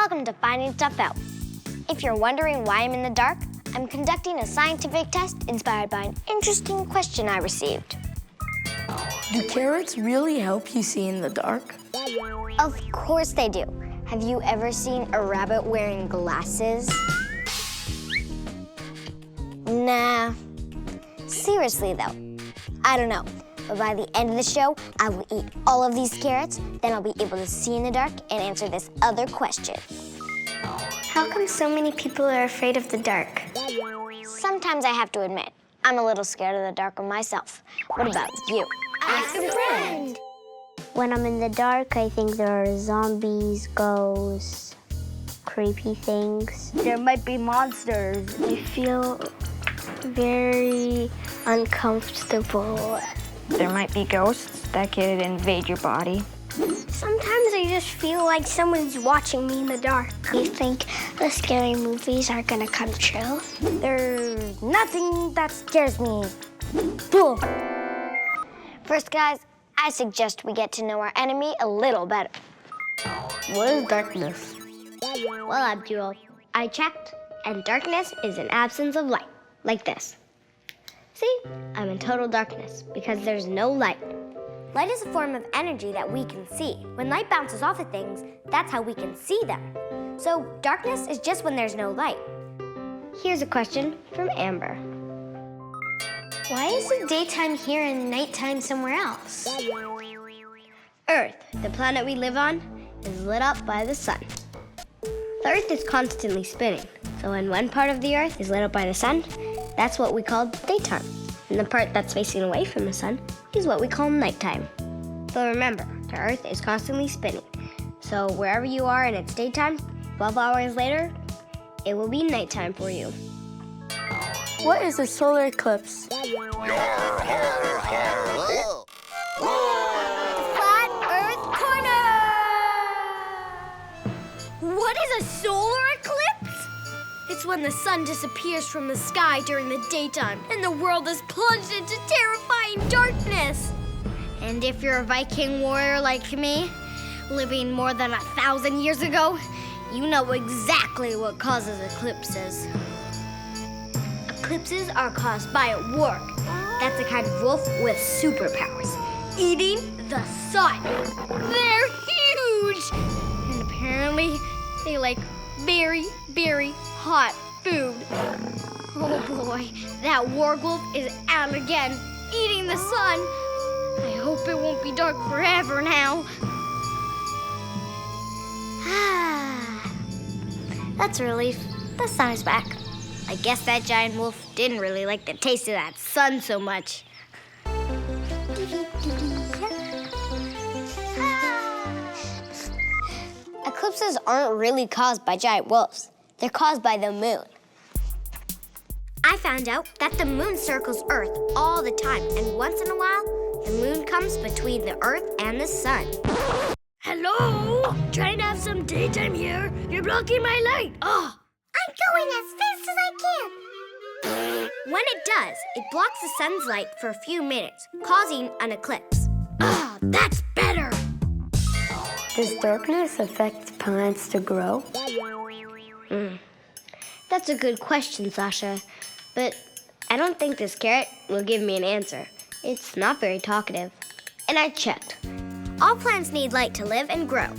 Welcome to Finding Stuff Out. If you're wondering why I'm in the dark, I'm conducting a scientific test inspired by an interesting question I received. Do carrots really help you see in the dark? Of course they do. Have you ever seen a rabbit wearing glasses? Nah. Seriously though, I don't know. But by the end of the show, I will eat all of these carrots, then I'll be able to see in the dark and answer this other question. How come so many people are afraid of the dark? Sometimes I have to admit, I'm a little scared of the dark myself. What about you? Ask a friend. When I'm in the dark, I think there are zombies, ghosts, creepy things. There might be monsters. I feel very uncomfortable. There might be ghosts that could invade your body. Sometimes I just feel like someone's watching me in the dark. You think the scary movies are gonna come true? There's nothing that scares me. Boom. First, guys, I suggest we get to know our enemy a little better. What is darkness? Well, Abdul, I checked, and darkness is an absence of light, like this. See, I'm in total darkness because there's no light. Light is a form of energy that we can see. When light bounces off of things, that's how we can see them. So darkness is just when there's no light. Here's a question from Amber. Why is it daytime here and nighttime somewhere else? Earth, the planet we live on, is lit up by the sun. The Earth is constantly spinning, so when one part of the Earth is lit up by the sun, that's what we call daytime. And the part that's facing away from the sun is what we call nighttime. So remember, the Earth is constantly spinning. So wherever you are and it's daytime, 12 hours later, it will be nighttime for you. What is a solar eclipse? Flat Earth Corner! What is a solar eclipse? It's when the sun disappears from the sky during the daytime and the world is plunged into terrifying darkness. And if you're a Viking warrior like me, living more than 1,000 years ago, you know exactly what causes eclipses. Eclipses are caused by a warg. That's a kind of wolf with superpowers, eating the sun. They're huge! And apparently, they like very, very hot food. Oh boy, that warg wolf is out again, eating the sun. I hope it won't be dark forever now. That's a relief. The sun is back. I guess that giant wolf didn't really like the taste of that sun so much. Eclipses aren't really caused by giant wolves. They're caused by the moon. I found out that the moon circles Earth all the time, and once in a while, the moon comes between the Earth and the sun. Hello? Trying to have some daytime here. You're blocking my light. Oh. I'm going as fast as I can. When it does, it blocks the sun's light for a few minutes, causing an eclipse. Ah, that's better. Does darkness affect plants to grow? That's a good question, Sasha. But I don't think this carrot will give me an answer. It's not very talkative. And I checked. All plants need light to live and grow.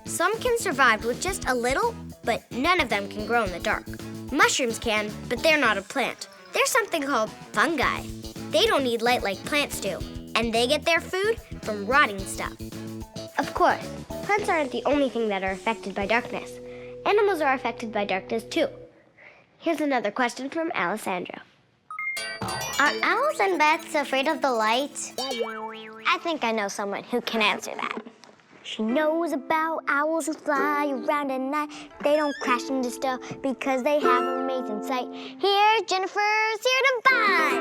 Some can survive with just a little, but none of them can grow in the dark. Mushrooms can, but they're not a plant. They're something called fungi. They don't need light like plants do, and they get their food from rotting stuff. Of course, plants aren't the only thing that are affected by darkness. Animals are affected by darkness too. Here's another question from Alessandra. Are owls and bats afraid of the light? I think I know someone who can answer that. She knows about owls who fly around at night. They don't crash into stuff because they have amazing sight. Here, Jennifer's here to buy.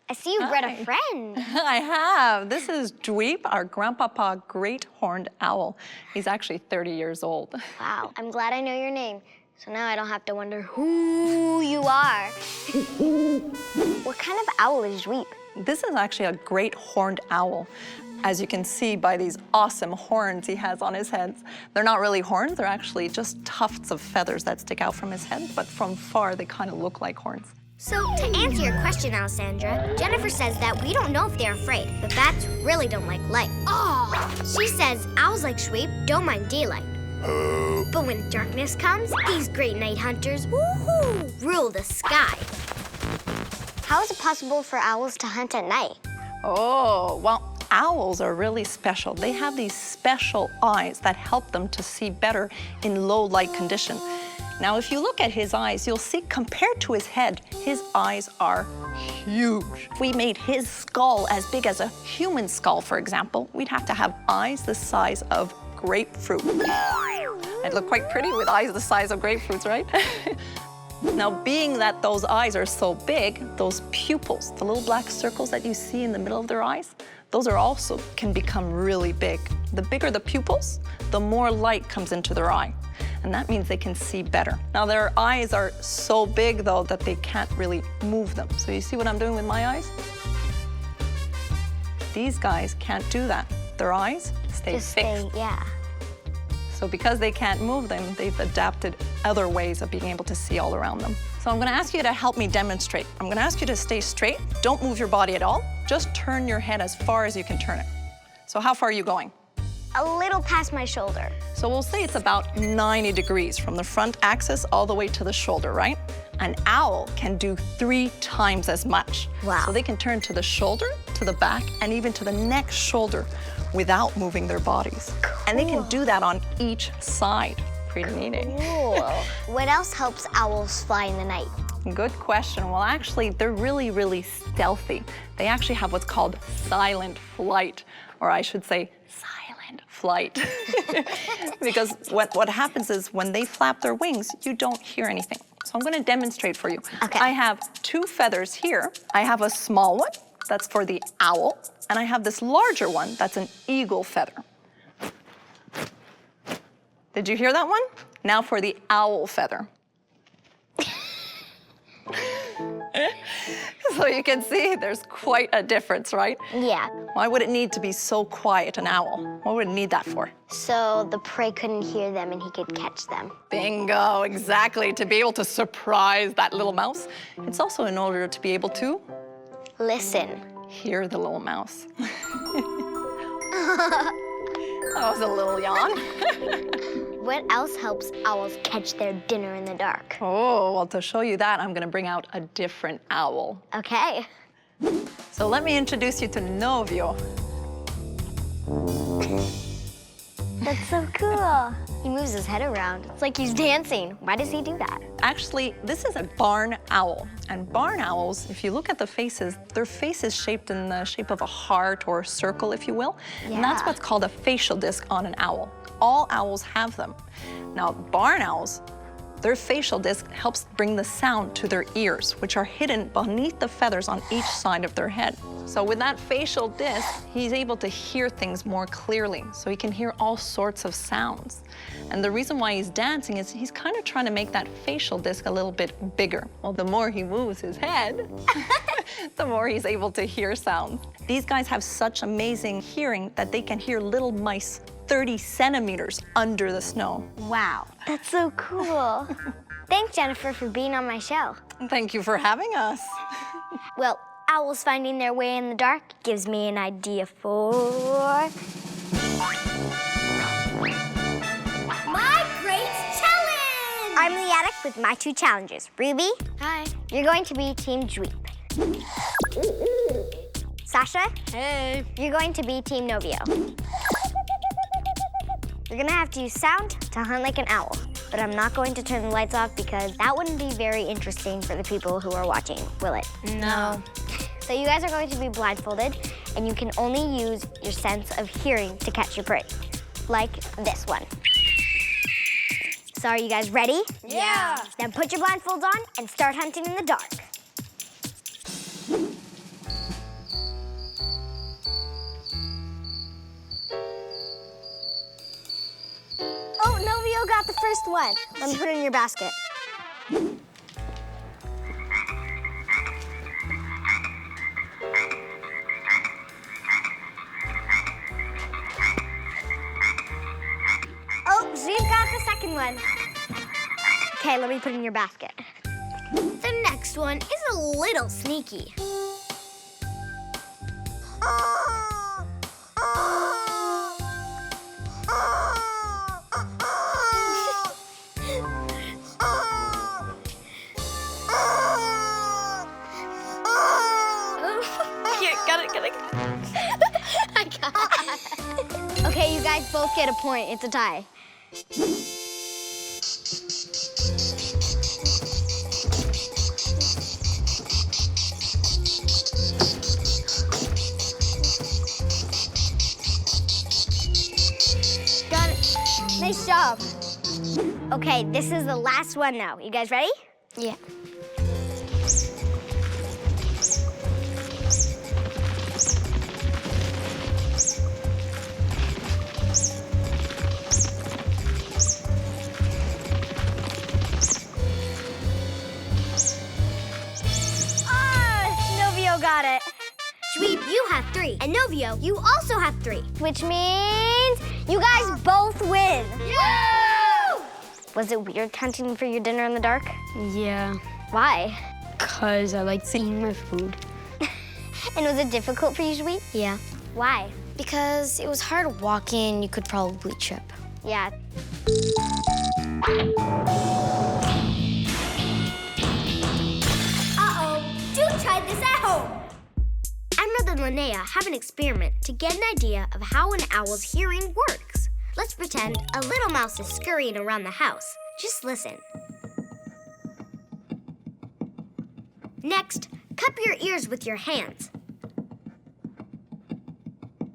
I see you brought a friend. I have. This is Dweep, our grandpapa great horned owl. He's actually 30 years old. Wow, I'm glad I know your name. So now I don't have to wonder who you are. What kind of owl is Dweep? This is actually a great horned owl. as you can see by these awesome horns he has on his head. They're not really horns, they're actually just tufts of feathers that stick out from his head, but from far they kind of look like horns. So, to answer your question, Alessandra, Jennifer says that we don't know if they're afraid, but bats really don't like light. Oh, She says owls like Sweep don't mind daylight. But when darkness comes, these great night hunters, woohoo, rule the sky. How is it possible for owls to hunt at night? Oh, well, owls are really special. They have these special eyes that help them to see better in low light condition. Now, if you look at his eyes, you'll see compared to his head, his eyes are huge. If we made his skull as big as a human skull, for example, we'd have to have eyes the size of grapefruit. I'd look quite pretty with eyes the size of grapefruits, right? Now, being that those eyes are so big, those pupils, the little black circles that you see in the middle of their eyes, those are also can become really big. The bigger the pupils, the more light comes into their eye. And that means they can see better. Now, their eyes are so big, though, that they can't really move them. So you see what I'm doing with my eyes? These guys can't do that. Their eyes stay fixed. Yeah. So because they can't move them, they've adapted other ways of being able to see all around them. So I'm gonna ask you to help me demonstrate. I'm gonna ask you to stay straight. Don't move your body at all. Just turn your head as far as you can turn it. So how far are you going? A little past my shoulder. So we'll say it's about 90 degrees from the front axis all the way to the shoulder, right? An owl can do 3 times as much. Wow. So they can turn to the shoulder, to the back, and even to the next shoulder without moving their bodies. Cool. And they can do that on each side. Pretty neat. Cool. What else helps owls fly in the night? Good question. Well, actually, they're really, really stealthy. They actually have what's called silent flight, or I should say silent flight. Because what happens is when they flap their wings, you don't hear anything. So I'm gonna demonstrate for you. Okay. I have 2 feathers here. I have a small one, that's for the owl, and I have this larger one, that's an eagle feather. Did you hear that one? Now for the owl feather. So you can see there's quite a difference, right? Yeah. Why would it need to be so quiet, an owl? What would it need that for? So the prey couldn't hear them and he could catch them. Bingo, exactly. To be able to surprise that little mouse. It's also in order to be able to Listen. hear the little mouse. That was a little yawn. What else helps owls catch their dinner in the dark? Oh, well, to show you that, I'm gonna bring out a different owl. Okay. So let me introduce you to Novio. That's so cool. He moves his head around. It's like he's dancing. Why does he do that? Actually, this is a barn owl. And barn owls, if you look at the faces, their face is shaped in the shape of a heart or a circle, if you will. And that's Yeah. what's called a facial disc on an owl. All owls have them. Now, barn owls, their facial disc helps bring the sound to their ears, which are hidden beneath the feathers on each side of their head. So with that facial disc, he's able to hear things more clearly, so he can hear all sorts of sounds. And the reason why he's dancing is he's kind of trying to make that facial disc a little bit bigger. Well, the more he moves his head, the more he's able to hear sounds. These guys have such amazing hearing that they can hear little mice 30 centimeters under the snow. Wow. That's so cool. Thanks, Jennifer, for being on my show. Thank you for having us. Well, owls finding their way in the dark gives me an idea for... my great challenge! I'm the addict with my 2 challenges. Ruby, Hi. you're going to be Team Dweep. Sasha, Hey. you're going to be Team Novio. You're gonna have to use sound to hunt like an owl, but I'm not going to turn the lights off because that wouldn't be very interesting for the people who are watching, will it? No. So you guys are going to be blindfolded, and you can only use your sense of hearing to catch your prey, like this one. So are you guys ready? Yeah. Then put your blindfolds on and start hunting in the dark. Oh, Novio got the first one. Let me put it in your basket. second one. Okay, let me put it in your basket. The next one is a little sneaky. Here, got it. I got it. Okay, you guys both get a point. It's a tie. Got it. Nice job. Okay, this is the last one now. You guys ready? Yeah. Novio got it. Sweep, you have 3. And Novio, you also have 3. Which means you guys both win. Yeah! Was it weird hunting for your dinner in the dark? Yeah, Why? 'cause I like eating my food. And was it difficult for you to eat? Yeah. Why? Because it was hard walking, you could probably trip. Yeah. Uh-oh, do try this at home. Emerald and Linnea have an experiment to get an idea of how an owl's hearing works. Let's pretend a little mouse is scurrying around the house. Just listen. Next, cup your ears with your hands.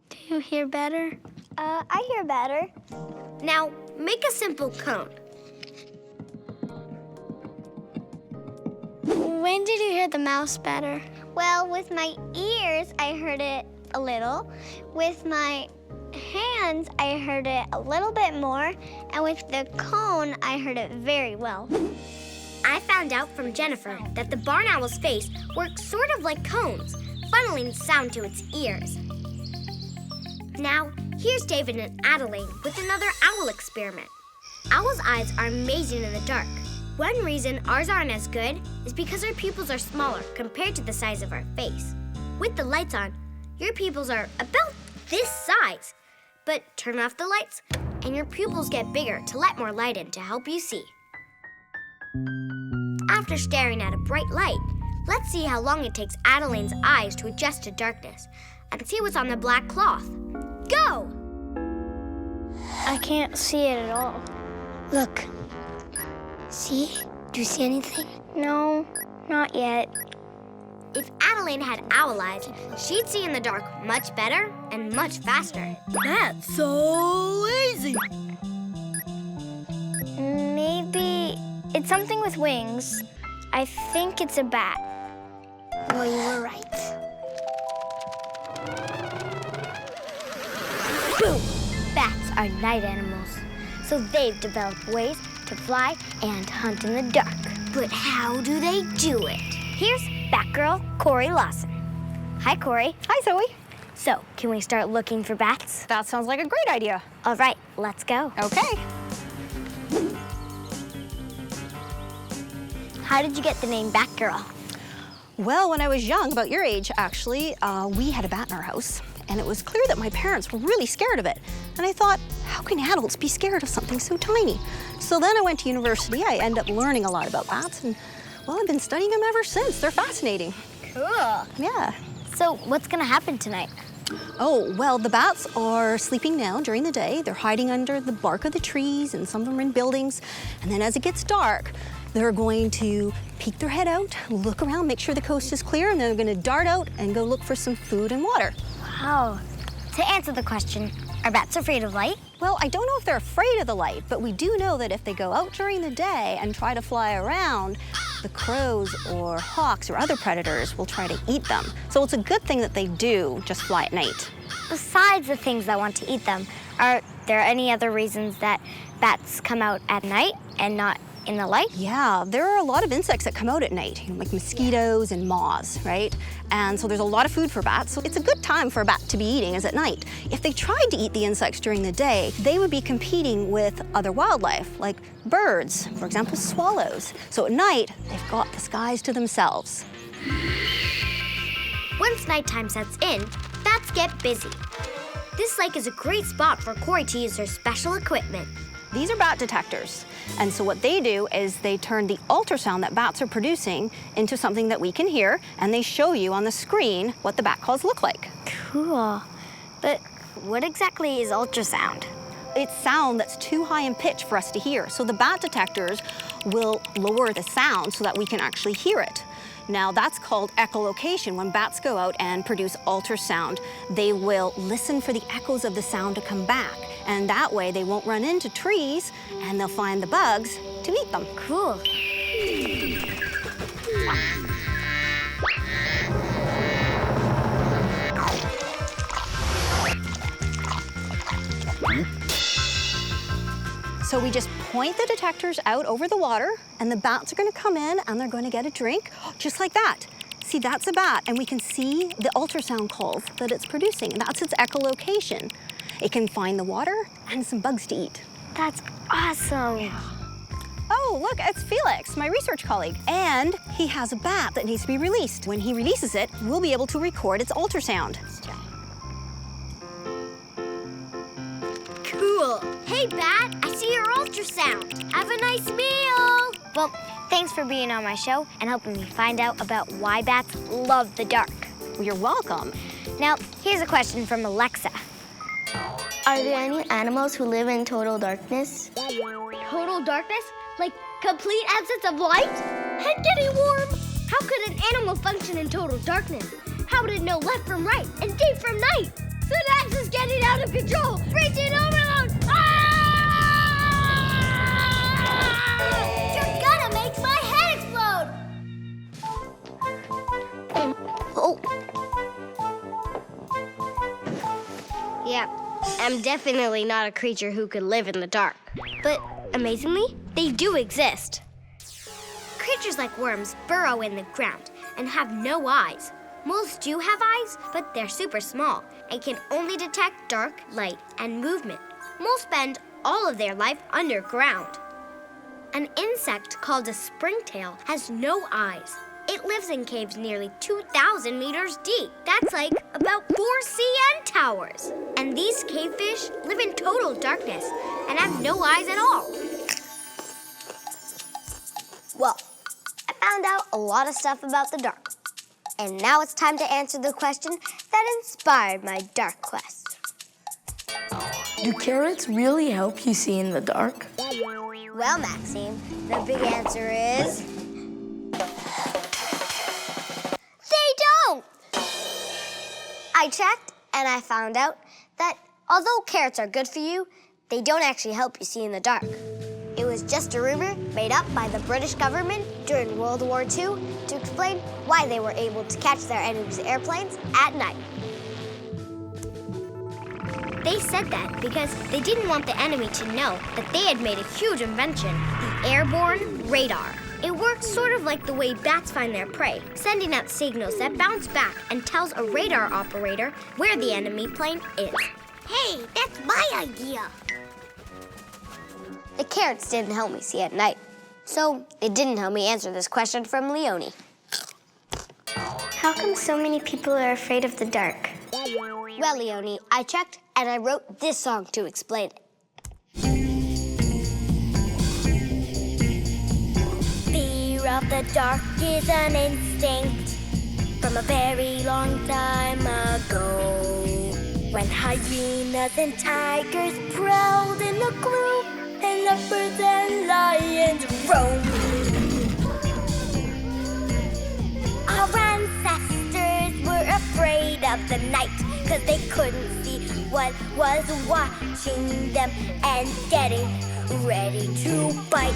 Do you hear better? I hear better. Now, make a simple cone. When did you hear the mouse better? Well, with my ears, I heard it a little. With my hands, I heard it a little bit more. And with the cone, I heard it very well. I found out from Jennifer that the barn owl's face works sort of like cones, funneling sound to its ears. Now, here's David and Adeline with another owl experiment. Owls' eyes are amazing in the dark. One reason ours aren't as good is because our pupils are smaller compared to the size of our face. With the lights on, your pupils are about this size. But turn off the lights, and your pupils get bigger to let more light in to help you see. After staring at a bright light, let's see how long it takes Adeline's eyes to adjust to darkness and see what's on the black cloth. Go! I can't see it at all. Look. See? Do you see anything? No, not yet. If Adeline had owl eyes, she'd see in the dark much better and much faster. That's so easy. Maybe it's something with wings. I think it's a bat. Well, you were right. Boom! Bats are night animals, so they've developed ways to fly and hunt in the dark. But how do they do it? Here's Batgirl Corey Lawson. Hi, Corey. Hi, Zoe. So, can we start looking for bats? That sounds like a great idea. All right, let's go. Okay. How did you get the name Batgirl? Well, when I was young, about your age actually, we had a bat in our house. And it was clear that my parents were really scared of it. And I thought, how can adults be scared of something so tiny? So then I went to university. I ended up learning a lot about bats. And, well, I've been studying them ever since. They're fascinating. Cool. Yeah. So, what's gonna happen tonight? Oh, well, the bats are sleeping now during the day. They're hiding under the bark of the trees, and some of them are in buildings. And then as it gets dark, they're going to peek their head out, look around, make sure the coast is clear, and then they're gonna dart out and go look for some food and water. Wow. To answer the question, are bats afraid of light? Well, I don't know if they're afraid of the light, but we do know that if they go out during the day and try to fly around, the crows or hawks or other predators will try to eat them. So it's a good thing that they do just fly at night. Besides the things that want to eat them, are there any other reasons that bats come out at night and not in the light? Yeah, there are a lot of insects that come out at night, like mosquitoes and moths, right? And so there's a lot of food for bats, so it's a good time for a bat to be eating is at night. If they tried to eat the insects during the day, they would be competing with other wildlife, like birds, for example, swallows. So at night, they've got the skies to themselves. Once nighttime sets in, bats get busy. This lake is a great spot for Corey to use her special equipment. These are bat detectors. And so what they do is they turn the ultrasound that bats are producing into something that we can hear, and they show you on the screen what the bat calls look like. Cool. But what exactly is ultrasound? It's sound that's too high in pitch for us to hear. So the bat detectors will lower the sound so that we can actually hear it. Now that's called echolocation. When bats go out and produce ultrasound, they will listen for the echoes of the sound to come back. And that way they won't run into trees and they'll find the bugs to eat them. Cool. So we just point the detectors out over the water, and the bats are going to come in and they're going to get a drink, just like that. See, that's a bat, and we can see the ultrasound calls that it's producing. That's its echolocation. It can find the water and some bugs to eat. That's awesome. Oh, look, it's Felix, my research colleague. And he has a bat that needs to be released. When he releases it, we'll be able to record its ultrasound. Cool. Hey, Bat, I see your ultrasound. Have a nice meal. Well, thanks for being on my show and helping me find out about why bats love the dark. Well, you're welcome. Now, here's a question from Alexa. Are there any animals who live in total darkness? Total darkness? Like complete absence of light? Head getting warm? How could an animal function in total darkness? How would it know left from right and day from night? Synapse is getting out of control! Reaching overload! Ah! You're gonna make my head explode! Oh, Yeah, I'm definitely not a creature who could live in the dark. But amazingly, they do exist. Creatures like worms burrow in the ground and have no eyes. Moles do have eyes, but they're super small and can only detect dark, light, and movement. Moles spend all of their life underground. An insect called a springtail has no eyes. It lives in caves nearly 2,000 meters deep. That's like about 4 CN towers. And these cavefish live in total darkness and have no eyes at all. well, I found out a lot of stuff about the dark. And now it's time to answer the question that inspired my dark quest. Do carrots really help you see in the dark? Well, Maxime, the big answer is... they don't! I checked and I found out that although carrots are good for you, they don't actually help you see in the dark. It was just a rumor made up by the British government during World War II to explain why they were able to catch their enemies' airplanes at night. They said that because they didn't want the enemy to know that they had made a huge invention, the airborne radar. It works sort of like the way bats find their prey, sending out signals that bounce back and tells a radar operator where the enemy plane is. Hey, that's my idea! The carrots didn't help me see at night, so it didn't help me answer this question from Leonie. How come so many people are afraid of the dark? Well, Leonie, I checked and I wrote this song to explain it. Fear of the dark is an instinct from a very long time ago, when hyenas and tigers prowled in the gloom and leopards and lions roamed. Our ancestors were afraid of the night, 'cause they couldn't see what was watching them and getting ready to bite.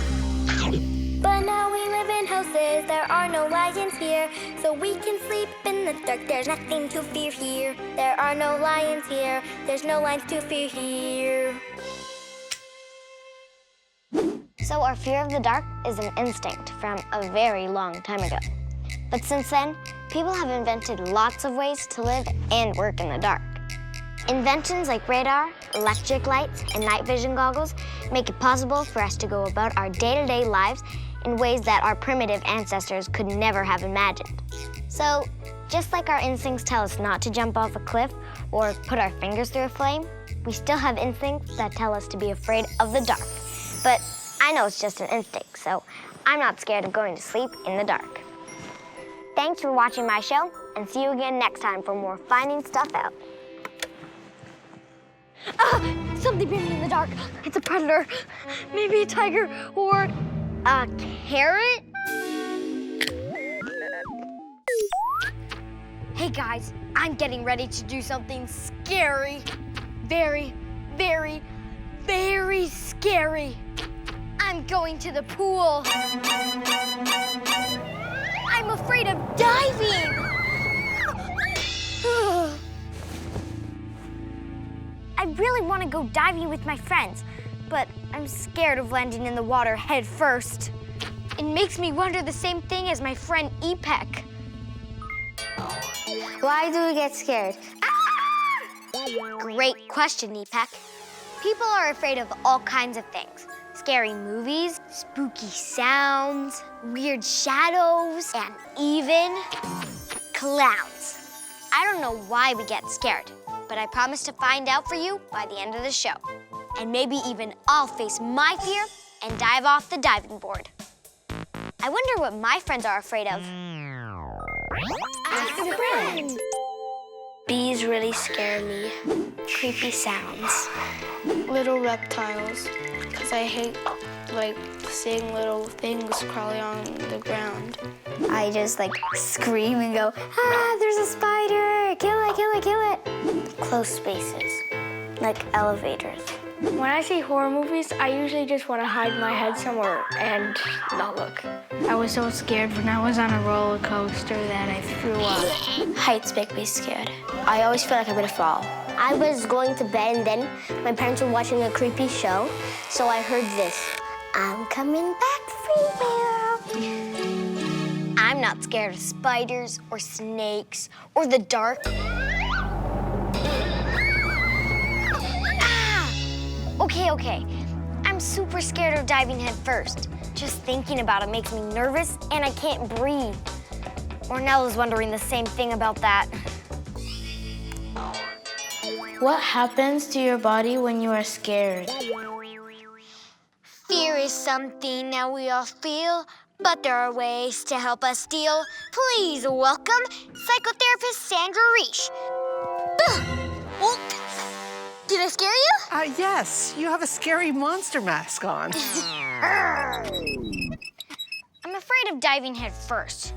But now we live in houses, there are no lions here, so we can sleep in the dark, there's nothing to fear here. There are no lions here, there's no lions to fear here. So our fear of the dark is an instinct from a very long time ago. But since then, people have invented lots of ways to live and work in the dark. Inventions like radar, electric lights, and night vision goggles make it possible for us to go about our day-to-day lives in ways that our primitive ancestors could never have imagined. So, just like our instincts tell us not to jump off a cliff or put our fingers through a flame, we still have instincts that tell us to be afraid of the dark. But I know it's just an instinct, so I'm not scared of going to sleep in the dark. Thanks for watching my show, and see you again next time for more Finding Stuff Out. Something bit me in the dark. It's a predator. Maybe a tiger or a carrot? Hey guys, I'm getting ready to do something scary. Very, very, very scary. I'm going to the pool. I'm afraid of diving. I really want to go diving with my friends, but I'm scared of landing in the water head first. It makes me wonder the same thing as my friend Epek. Why do we get scared? Great question, Epek. People are afraid of all kinds of things. Scary movies, spooky sounds, weird shadows, and even clowns. I don't know why we get scared, but I promise to find out for you by the end of the show. And maybe even I'll face my fear and dive off the diving board. I wonder what my friends are afraid of. Ask a friend. Bees really scare me. Creepy sounds. Little reptiles, because I hate seeing little things crawling on the ground. I just scream and go, there's a spider, kill it, kill it, kill it. Close spaces, like elevators. When I see horror movies, I usually just want to hide my head somewhere and not look. I was so scared when I was on a roller coaster that I threw up. Heights make me scared. I always feel like I'm gonna fall. I was going to bed and then my parents were watching a creepy show, so I heard this. I'm coming back for you. I'm not scared of spiders or snakes or the dark. Okay. I'm super scared of diving head first. Just thinking about it makes me nervous and I can't breathe. Ornell is wondering the same thing about that. What happens to your body when you are scared? Fear is something that we all feel, but there are ways to help us deal. Please welcome psychotherapist Sandra Reish. Oh, did I scare you? Yes, you have a scary monster mask on. I'm afraid of diving head first.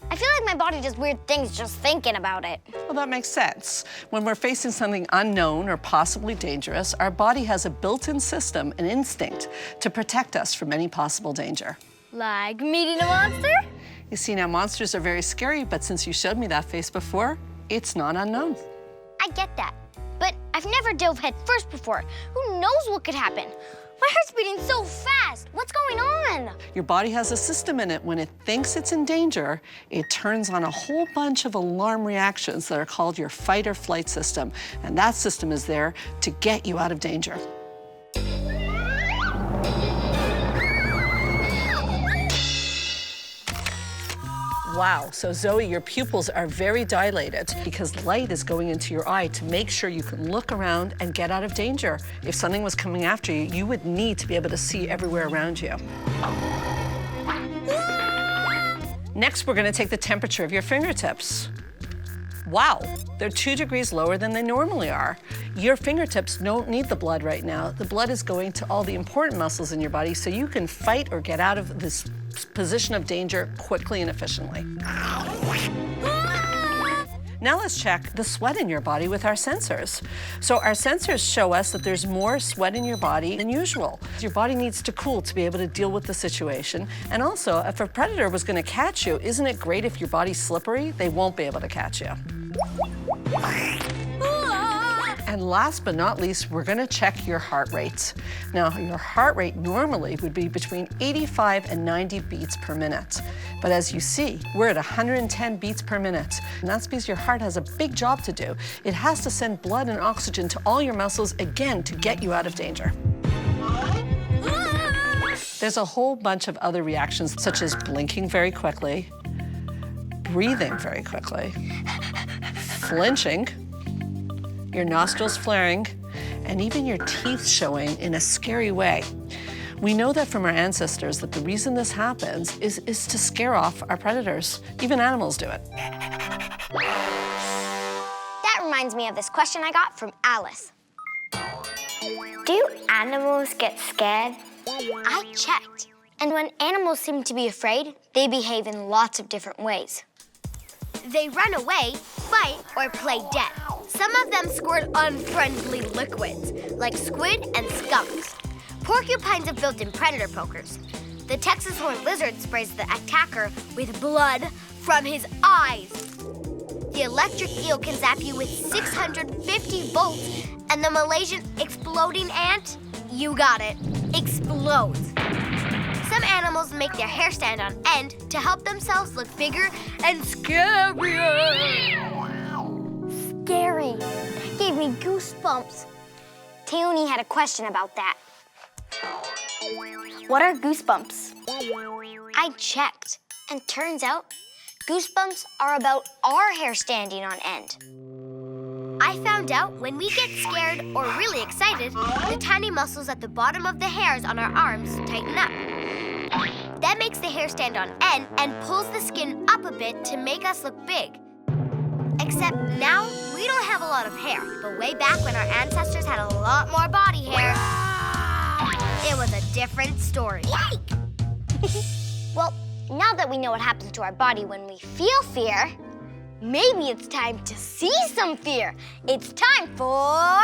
I feel like my body does weird things just thinking about it. Well, that makes sense. When we're facing something unknown or possibly dangerous, our body has a built-in system, an instinct, to protect us from any possible danger. Like meeting a monster? You see, now monsters are very scary, but since you showed me that face before, it's not unknown. I get that, but I've never dove head first before. Who knows what could happen? My heart's beating so fast. What's going on? Your body has a system in it. When it thinks it's in danger, it turns on a whole bunch of alarm reactions that are called your fight or flight system. And that system is there to get you out of danger. Wow, so Zoe, your pupils are very dilated because light is going into your eye to make sure you can look around and get out of danger. If something was coming after you, you would need to be able to see everywhere around you. Next, we're gonna take the temperature of your fingertips. Wow, they're 2 degrees lower than they normally are. Your fingertips don't need the blood right now. The blood is going to all the important muscles in your body so you can fight or get out of this position of danger quickly and efficiently. Now let's check the sweat in your body with our sensors. So our sensors show us that there's more sweat in your body than usual. Your body needs to cool to be able to deal with the situation. And also, if a predator was gonna catch you, isn't it great if your body's slippery? They won't be able to catch you. And And last but not least, we're gonna check your heart rate. Now, your heart rate normally would be between 85 and 90 beats per minute. But as you see, we're at 110 beats per minute. And that's because your heart has a big job to do. It has to send blood and oxygen to all your muscles again to get you out of danger. There's a whole bunch of other reactions, such as blinking very quickly, breathing very quickly, flinching, your nostrils flaring, and even your teeth showing in a scary way. We know that from our ancestors that the reason this happens is to scare off our predators. Even animals do it. That reminds me of this question I got from Alice. Do animals get scared? I checked. And when animals seem to be afraid, they behave in lots of different ways. They run away, fight, or play dead. Some of them squirt unfriendly liquids, like squid and skunks. Porcupines have built-in predator pokers. The Texas horned lizard sprays the attacker with blood from his eyes. The electric eel can zap you with 650 volts, and the Malaysian exploding ant, you got it, explodes. Some animals make their hair stand on end to help themselves look bigger and scarier. Scary. That gave me goosebumps. Teoni had a question about that. What are goosebumps? I checked, and turns out goosebumps are about our hair standing on end. I found out when we get scared or really excited, the tiny muscles at the bottom of the hairs on our arms tighten up. That makes the hair stand on end and pulls the skin up a bit to make us look big. Except now, we don't have a lot of hair, but way back when our ancestors had a lot more body hair, it was a different story. Well, now that we know what happens to our body when we feel fear, maybe it's time to see some fear. It's time for...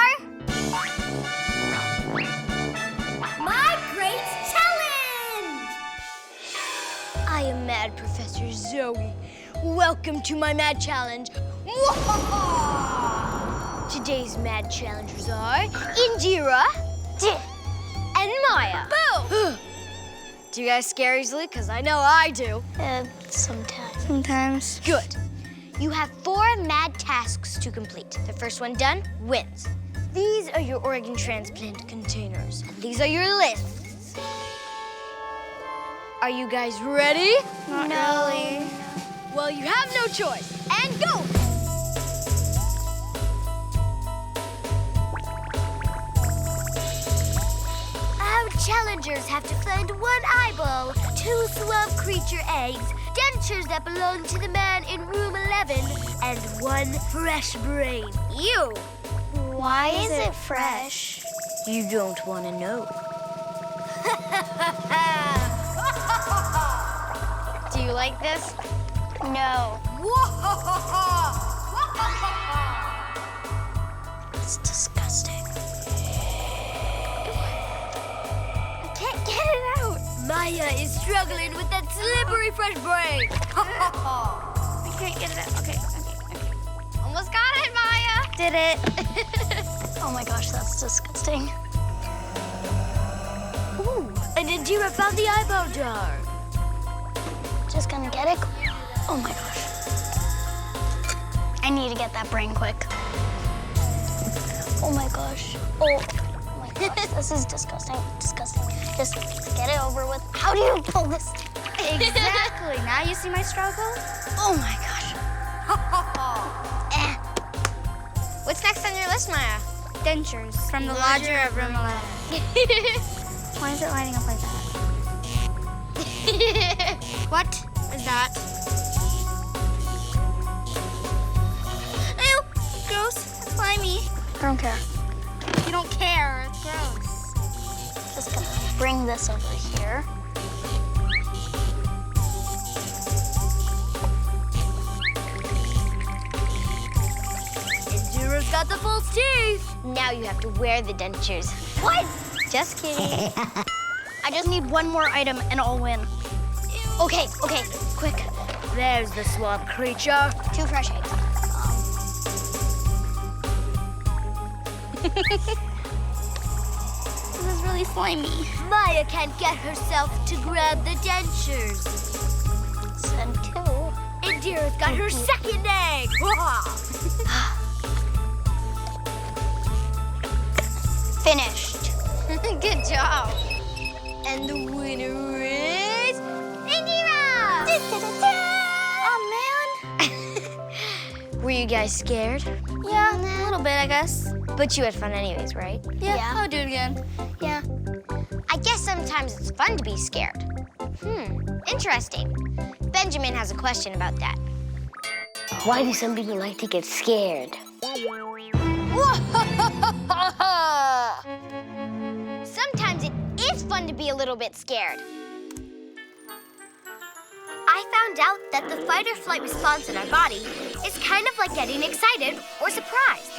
My Great Challenge! I am Mad Professor Zoe. Welcome to my Mad Challenge. Today's Mad Challengers are Indira and Maya. Boo! Do you guys scare easily? Because I know I do. Sometimes. Good. You have 4 mad tasks to complete. The first one done wins. These are your organ transplant containers. And these are your lists. Are you guys ready? Not really. Well, you have no choice. And go! Our challengers have to find 1 eyeball, 2 swamp creature eggs, dentures that belong to the man in room 11, and 1 fresh brain. Ew! Why is it fresh? You don't want to know. Do you like this? No. It's disgusting. I can't get it out. Maya is struggling with that slippery fresh brain. I can't get it out. Okay. Almost got it, Maya. Did it. Oh my gosh, that's disgusting. Ooh, and Indira found the eyeball jar. Just gonna get it. Oh my gosh. I need to get that brain quick. Oh my gosh. Oh my gosh. This is disgusting. Disgusting. Just get it over with. How do you pull this? Exactly. Now you see my struggle? Oh my gosh. What's next on your list, Maya? Dentures from the lodger of room 11. Why is it lining up like that? What is that? Ew! Gross. Slimy. I don't care. You don't care. It's gross. Just gonna bring this over here. Indira's got the false teeth. Now you have to wear the dentures. What? Just kidding. I just need 1 more item and I'll win. Okay, quick. There's the swamp creature. 2 fresh eggs. This is really slimy. Maya can't get herself to grab the dentures. Send two. Indira's got her second egg. Finished. Good job. And the winner is Indira! Oh, man. Were you guys scared? Yeah, a little bit, I guess. But you had fun anyways, right? Yeah, I'll do it again. Yeah. I guess sometimes it's fun to be scared. Interesting. Benjamin has a question about that. Why do some people like to get scared? Sometimes it is fun to be a little bit scared. I found out that the fight or flight response in our body is kind of like getting excited or surprised.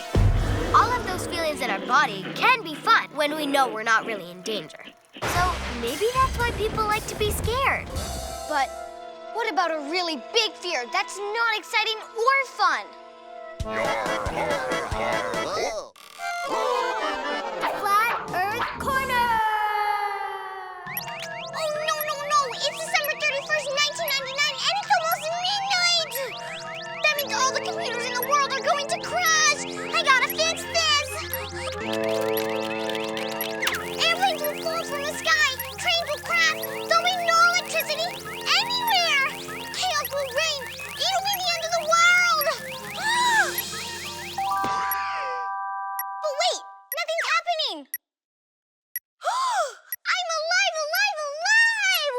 All of those feelings in our body can be fun when we know we're not really in danger. So maybe that's why people like to be scared. But what about a really big fear that's not exciting or fun? Flat Earth Corner! Oh, no. It's December 31st, 1999, and it's almost midnight! That means all the computers in the world are going to crash! I gotta fix this! Airplanes will fall from the sky, trains will crash, there'll be no electricity anywhere! Chaos will reign! It'll be the end of the world! But wait! Nothing's happening! I'm alive!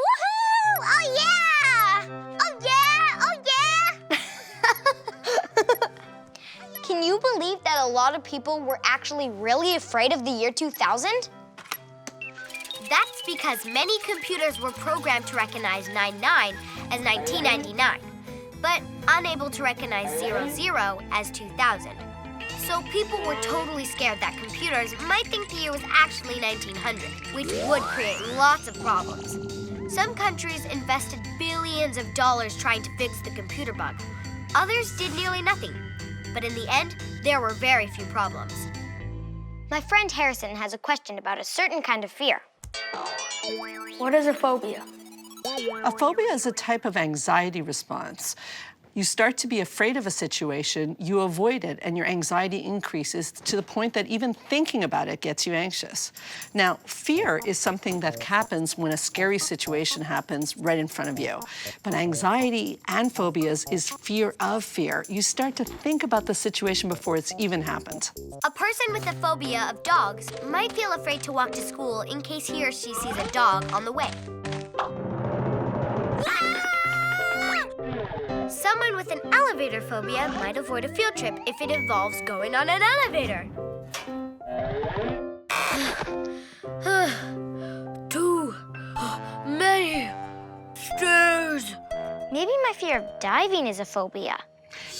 Woohoo! Oh yeah! Can you believe that a lot of people were actually really afraid of the year 2000? That's because many computers were programmed to recognize 99 as 1999, but unable to recognize 00 as 2000. So people were totally scared that computers might think the year was actually 1900, which would create lots of problems. Some countries invested billions of dollars trying to fix the computer bug. Others did nearly nothing. But in the end, there were very few problems. My friend Harrison has a question about a certain kind of fear. What is a phobia? A phobia is a type of anxiety response. You start to be afraid of a situation, you avoid it, and your anxiety increases to the point that even thinking about it gets you anxious. Now, fear is something that happens when a scary situation happens right in front of you. But anxiety and phobias is fear of fear. You start to think about the situation before it's even happened. A person with a phobia of dogs might feel afraid to walk to school in case he or she sees a dog on the way. Someone with an elevator phobia might avoid a field trip if it involves going on an elevator. Too many stairs. Maybe my fear of diving is a phobia.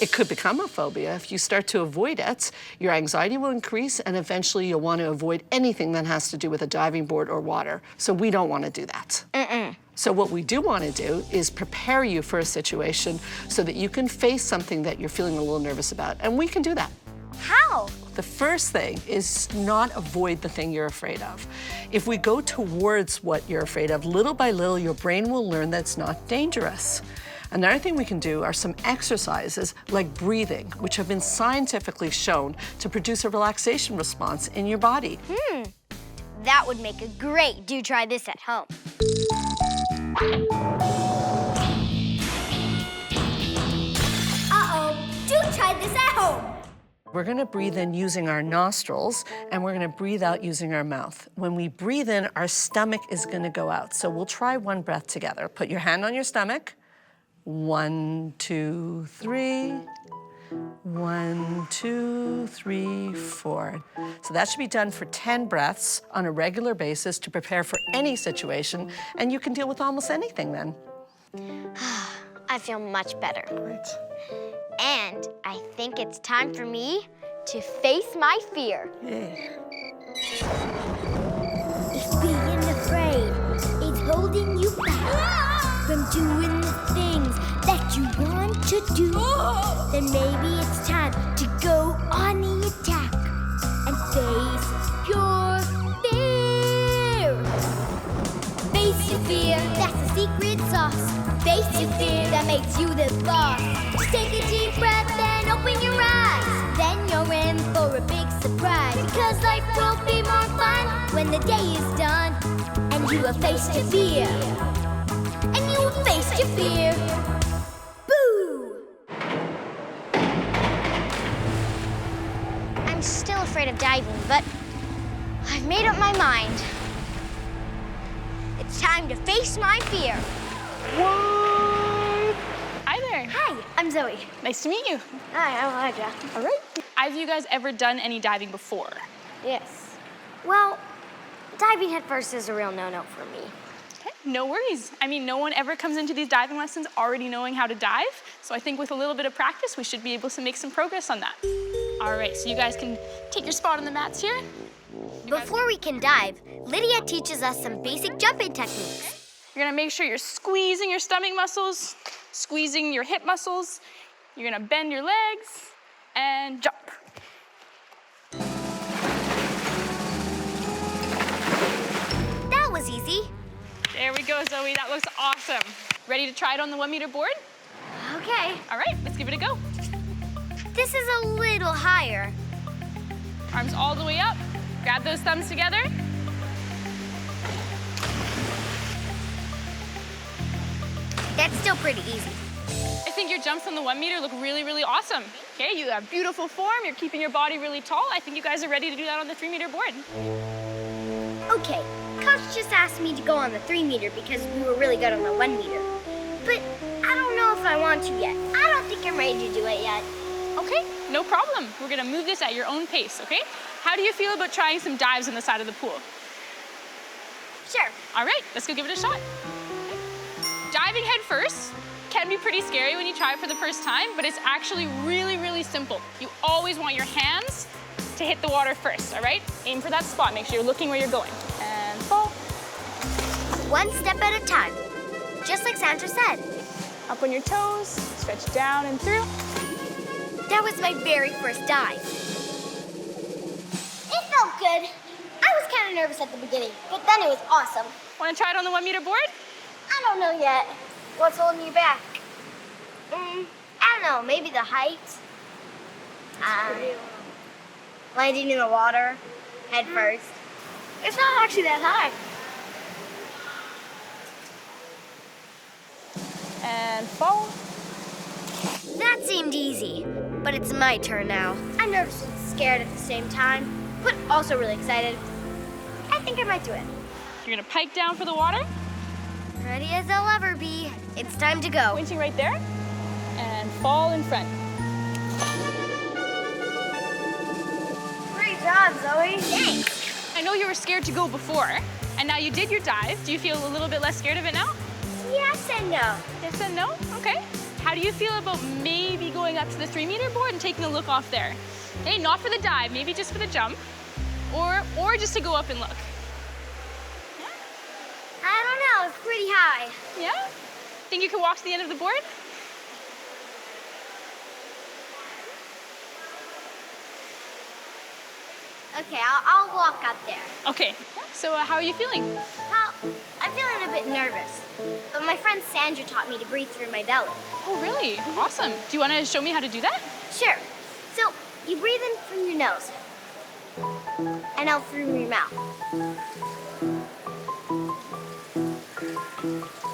It could become a phobia. If you start to avoid it, your anxiety will increase, and eventually you'll want to avoid anything that has to do with a diving board or water. So we don't want to do that. So what we do want to do is prepare you for a situation so that you can face something that you're feeling a little nervous about, and we can do that. How? The first thing is not avoid the thing you're afraid of. If we go towards what you're afraid of, little by little, your brain will learn that it's not dangerous. Another thing we can do are some exercises like breathing, which have been scientifically shown to produce a relaxation response in your body. That would make a great do try this at home. Uh-oh, do try this at home. We're gonna breathe in using our nostrils, and we're gonna breathe out using our mouth. When we breathe in, our stomach is gonna go out. So we'll try one breath together. Put your hand on your stomach. 1, 2, 3. 1, 2, 3, 4. So that should be done for 10 breaths on a regular basis to prepare for any situation, and you can deal with almost anything then. I feel much better. Great. And I think it's time for me to face my fear. If being afraid is holding you back from doing the things that you want to do, then maybe it's time to go on the attack and face your fear. Face your fear, that's the secret sauce. Face your fear, that makes you the boss. Just take a deep breath and open your eyes. Then you're in for a big surprise. Because life will be more fun when the day is done. And you have faced your fear. And you have faced your fear. Boo! I'm still afraid of diving, but I've made up my mind. It's time to face my fear. Hi there. Hi, I'm Zoe. Nice to meet you. Hi, I'm Elijah. All right. Have you guys ever done any diving before? Yes. Well, diving headfirst is a real no-no for me. Okay, no worries. I mean, no one ever comes into these diving lessons already knowing how to dive. So I think with a little bit of practice, we should be able to make some progress on that. All right, so you guys can take your spot on the mats here. Before we can dive, Lydia teaches us some basic jumping techniques. You're gonna make sure you're squeezing your stomach muscles, squeezing your hip muscles. You're gonna bend your legs and jump. That was easy. There we go, Zoe. That looks awesome. Ready to try it on the 1 meter board? Okay. All right, let's give it a go. This is a little higher. Arms all the way up. Grab those thumbs together. That's still pretty easy. I think your jumps on the 1 meter look really, really awesome. Okay, you have beautiful form. You're keeping your body really tall. I think you guys are ready to do that on the 3 meter board. Okay, Coach just asked me to go on the 3 meter because we were really good on the 1 meter. But I don't know if I want to yet. I don't think I'm ready to do it yet. Okay, no problem. We're gonna move this at your own pace, okay? How do you feel about trying some dives on the side of the pool? Sure. All right, let's go give it a shot. Diving head first can be pretty scary when you try it for the first time, but it's actually really, really simple. You always want your hands to hit the water first, all right? Aim for that spot. Make sure you're looking where you're going. And fall. One step at a time, just like Sandra said. Up on your toes, stretch down and through. That was my very first dive. It felt good. I was kind of nervous at the beginning, but then it was awesome. Wanna try it on the 1 meter board? I don't know yet. What's holding you back? I don't know, maybe the height. Landing in the water, head first. It's not actually that high. And fall. That seemed easy, but it's my turn now. I'm nervous and scared at the same time, but also really excited. I think I might do it. You're gonna pike down for the water. Ready as I'll ever be. It's time to go. Winching right there. And fall in front. Great job, Zoe. Thanks. I know you were scared to go before, and now you did your dive. Do you feel a little bit less scared of it now? Yes and no. Yes and no? Okay. How do you feel about maybe going up to the 3 meter board and taking a look off there? Hey, not for the dive, maybe just for the jump, or just to go up and look. I don't know, it's pretty high. Yeah? Think you can walk to the end of the board? Okay, I'll walk up there. Okay. So how are you feeling? Well, I'm feeling a bit nervous, but my friend Sandra taught me to breathe through my belly. Oh, really? Awesome. Do you want to show me how to do that? Sure. So you breathe in through your nose and out through your mouth.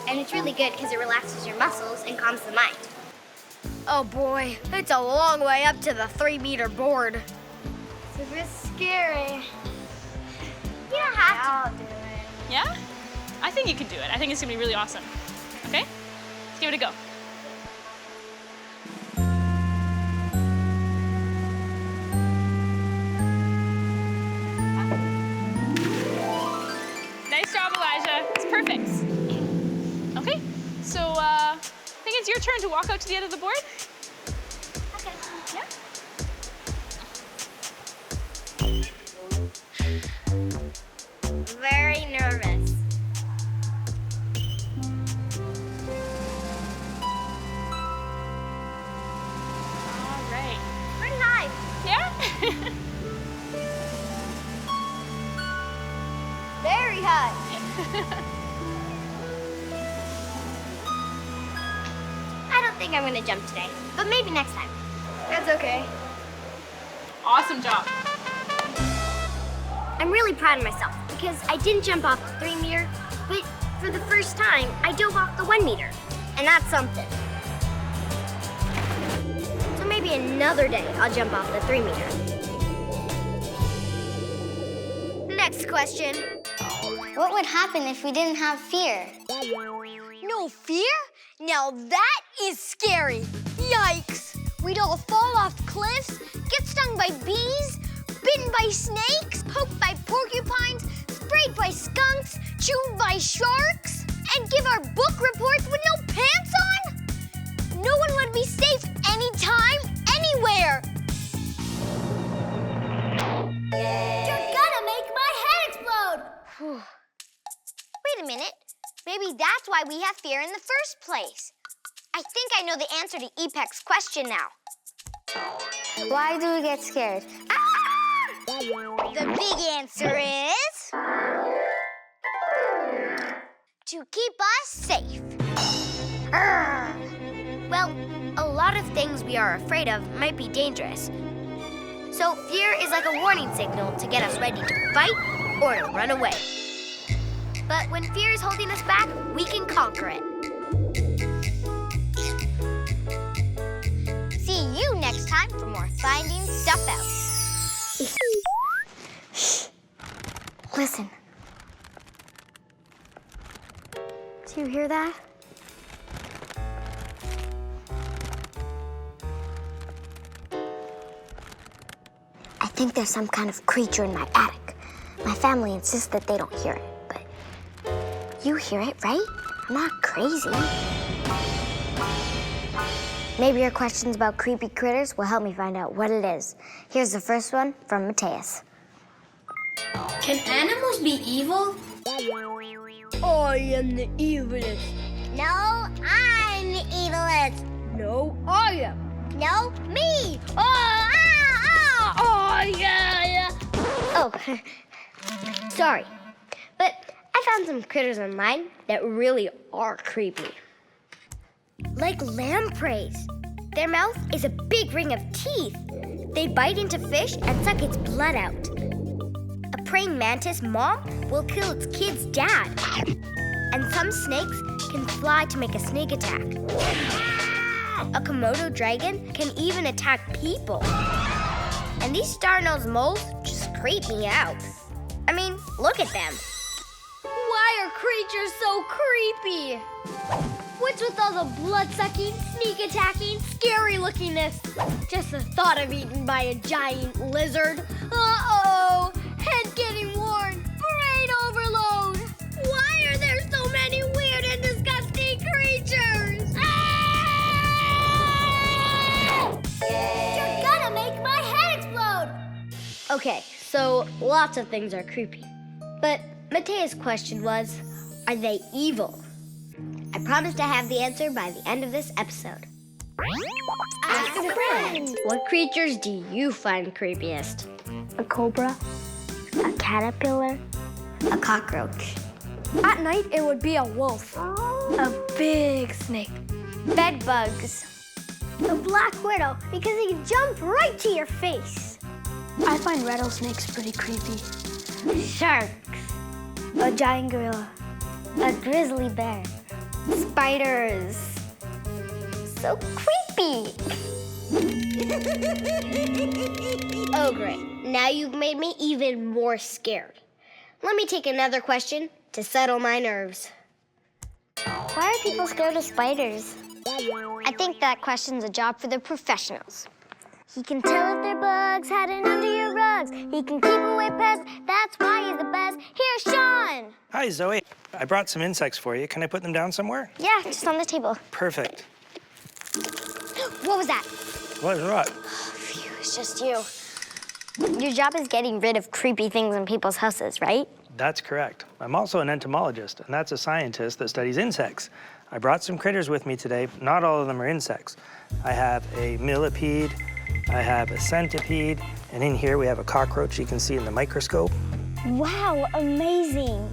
And it's really good because it relaxes your muscles and calms the mind. Oh boy, it's a long way up to the 3 meter board. It's a bit scary. You don't have to. I'll do it. Yeah? I think you can do it. I think it's gonna be really awesome. Okay? Let's give it a go. Nice job, Elijah. It's perfect. Okay, so I think it's your turn to walk out to the end of the board. Okay. Yeah? Very nervous. All right. Pretty high. Yeah? high. I don't think I'm gonna jump today, but maybe next time. That's okay. Awesome job. I'm really proud of myself because I didn't jump off the 3-meter, but for the first time, I dove off the 1-meter, and that's something. So maybe another day I'll jump off the 3-meter. Next question. What would happen if we didn't have fear? No fear? Now that is scary. Yikes. We'd all fall off cliffs, get stung by bees, bitten by snakes, poked by porcupines, sprayed by skunks, chewed by sharks, and give our book reports with no pants on? No one would be safe anytime, anywhere. You're gonna make my head explode! Wait a minute. Maybe that's why we have fear in the first place. I think I know the answer to Epek's question now. Why do we get scared? The big answer is... to keep us safe. Well, a lot of things we are afraid of might be dangerous. So fear is like a warning signal to get us ready to fight or to run away. But when fear is holding us back, we can conquer it. See you next time for more Finding Stuff Out. Shh. Listen. Do you hear that? I think there's some kind of creature in my attic. My family insists that they don't hear it, but you hear it, right? I'm not crazy. Maybe your questions about creepy critters will help me find out what it is. Here's the first one from Mateus. Can animals be evil? I am the evilest. No, I'm the evilest. No, I am. No, me. Oh, sorry. But I found some critters online that really are creepy. Like lampreys. Their mouth is a big ring of teeth. They bite into fish and suck its blood out. A praying mantis mom will kill its kid's dad. And some snakes can fly to make a snake attack. A Komodo dragon can even attack people. And these star-nosed moles just creep me out. I mean, look at them. Why are creatures so creepy? What's with all the blood-sucking, sneak-attacking, scary-lookingness? Just the thought of eaten by a giant lizard. Uh-oh! Head getting worn. Brain overload. Why are there so many weird and disgusting creatures? You're gonna make my head explode! Okay, so lots of things are creepy. But Matea's question was, are they evil? I promise to have the answer by the end of this episode. Ask a friend. What creatures do you find creepiest? A cobra, a caterpillar, a cockroach. At night, it would be a wolf. A big snake. Bed bugs. A black widow, because they can jump right to your face. I find rattlesnakes pretty creepy. Sharks, A giant gorilla. a grizzly bear. Spiders. So creepy. Oh, great. Now you've made me even more scared. Let me take another question to settle my nerves. Why are people scared of spiders? I think that question's a job for the professionals. He can tell if they're bugs hiding under your rugs. He can keep away pests, that's why he's the best. Here's Sean! Hi, Zoe. I brought some insects for you. Can I put them down somewhere? Yeah, just on the table. Perfect. What was that? What is what? Phew, it's just you. Your job is getting rid of creepy things in people's houses, right? That's correct. I'm also an entomologist, and that's a scientist that studies insects. I brought some critters with me today. Not all of them are insects. I have a millipede, I have a centipede, and in here we have a cockroach you can see in the microscope. Wow, amazing.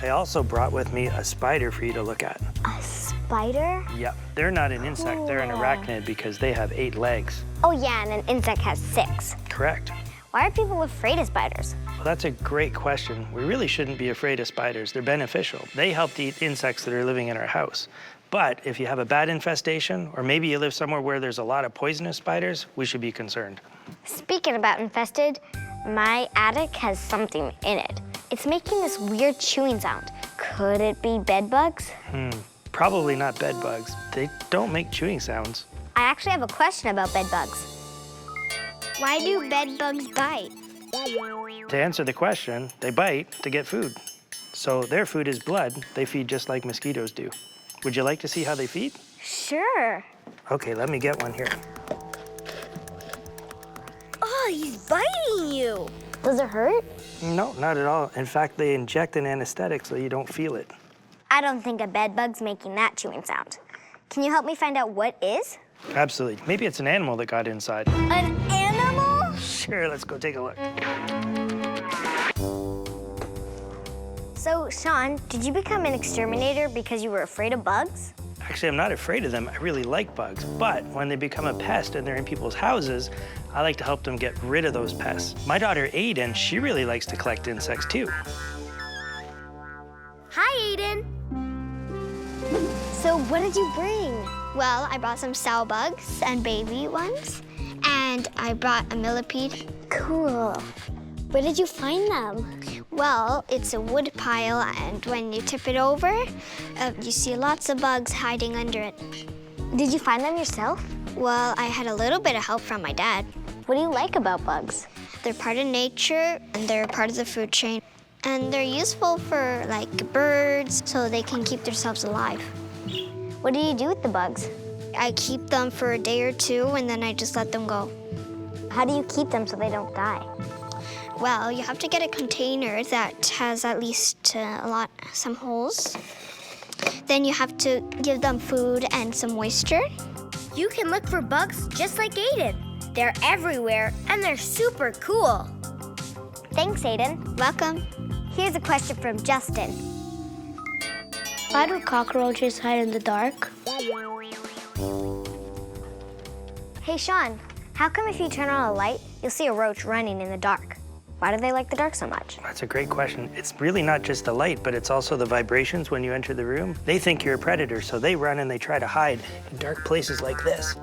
I also brought with me a spider for you to look at. A spider? Yep, they're not an insect, they're an arachnid because they have 8 legs. Oh yeah, and an insect has 6. Correct. Why are people afraid of spiders? Well, that's a great question. We really shouldn't be afraid of spiders. They're beneficial. They help to eat insects that are living in our house. But if you have a bad infestation, or maybe you live somewhere where there's a lot of poisonous spiders, we should be concerned. Speaking about infested, my attic has something in it. It's making this weird chewing sound. Could it be bed bugs? Probably not bed bugs. They don't make chewing sounds. I actually have a question about bed bugs. Why do bed bugs bite? To answer the question, they bite to get food. So their food is blood. They feed just like mosquitoes do. Would you like to see how they feed? Sure. Okay, let me get one here. Oh, he's biting you. Does it hurt? No, not at all. In fact, they inject an anesthetic so you don't feel it. I don't think a bed bug's making that chewing sound. Can you help me find out what is? Absolutely. Maybe it's an animal that got inside. An animal? Sure, let's go take a look. So, Sean, did you become an exterminator because you were afraid of bugs? Actually, I'm not afraid of them. I really like bugs. But when they become a pest and they're in people's houses, I like to help them get rid of those pests. My daughter, Aiden, she really likes to collect insects too. Hi, Aiden. So, what did you bring? Well, I brought some sow bugs and baby ones, and I brought a millipede. Cool. Where did you find them? Well, it's a wood pile, and when you tip it over, you see lots of bugs hiding under it. Did you find them yourself? Well, I had a little bit of help from my dad. What do you like about bugs? They're part of nature, and they're part of the food chain. And they're useful for, like, birds, so they can keep themselves alive. What do you do with the bugs? I keep them for a day or two, and then I just let them go. How do you keep them so they don't die? Well, you have to get a container that has at least some holes. Then you have to give them food and some moisture. You can look for bugs just like Aiden. They're everywhere, and they're super cool. Thanks, Aiden. Welcome. Here's a question from Justin. Why do cockroaches hide in the dark? Hey, Sean, how come if you turn on a light, you'll see a roach running in the dark? Why do they like the dark so much? That's a great question. It's really not just the light, but it's also the vibrations when you enter the room. They think you're a predator, so they run and they try to hide in dark places like this.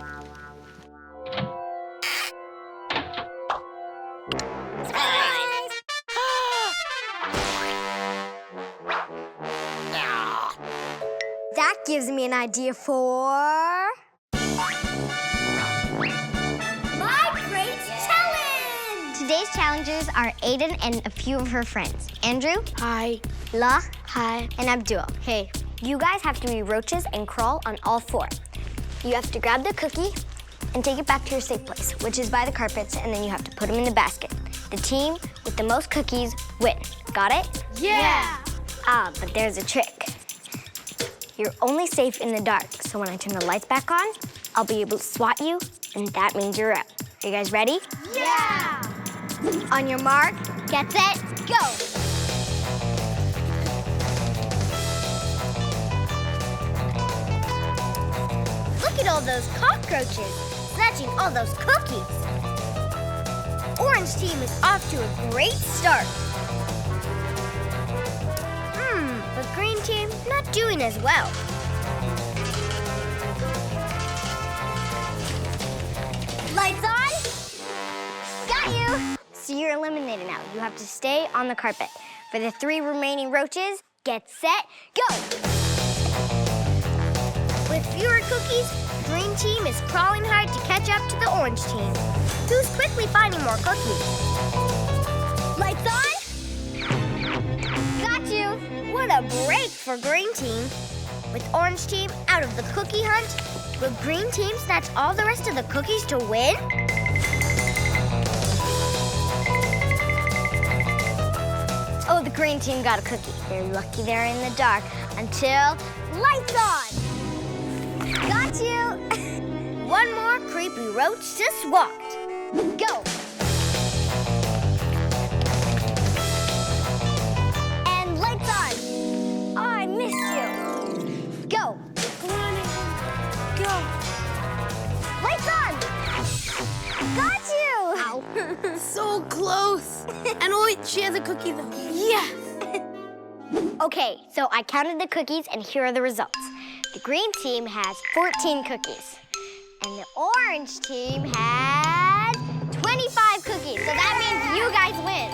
That gives me an idea for... Today's challengers are Aiden and a few of her friends. Andrew. Hi. La. Hi. And Abdul. Hey. You guys have to be roaches and crawl on all 4. You have to grab the cookie and take it back to your safe place, which is by the carpets, and then you have to put them in the basket. The team with the most cookies win. Got it? Yeah! But there's a trick. You're only safe in the dark, so when I turn the lights back on, I'll be able to swat you, and that means you're out. Are you guys ready? Yeah! On your mark, get set, go! Look at all those cockroaches, snatching all those cookies. Orange team is off to a great start. But green team not doing as well. Lights on. Got you. So you're eliminated now. You have to stay on the carpet. For the 3 remaining roaches, get set, go! With fewer cookies, green team is crawling hard to catch up to the orange team, who's quickly finding more cookies. Lights on. Got you. What a break for green team. With orange team out of the cookie hunt, will green team snatch all the rest of the cookies to win? Oh, the green team got a cookie. They're lucky they're in the dark until lights on. Got you. One more creepy roach just walked. Go. And lights on. She has a cookie though. Yeah. Okay, so I counted the cookies and here are the results. The green team has 14 cookies. And the orange team has 25 cookies. So that means you guys win.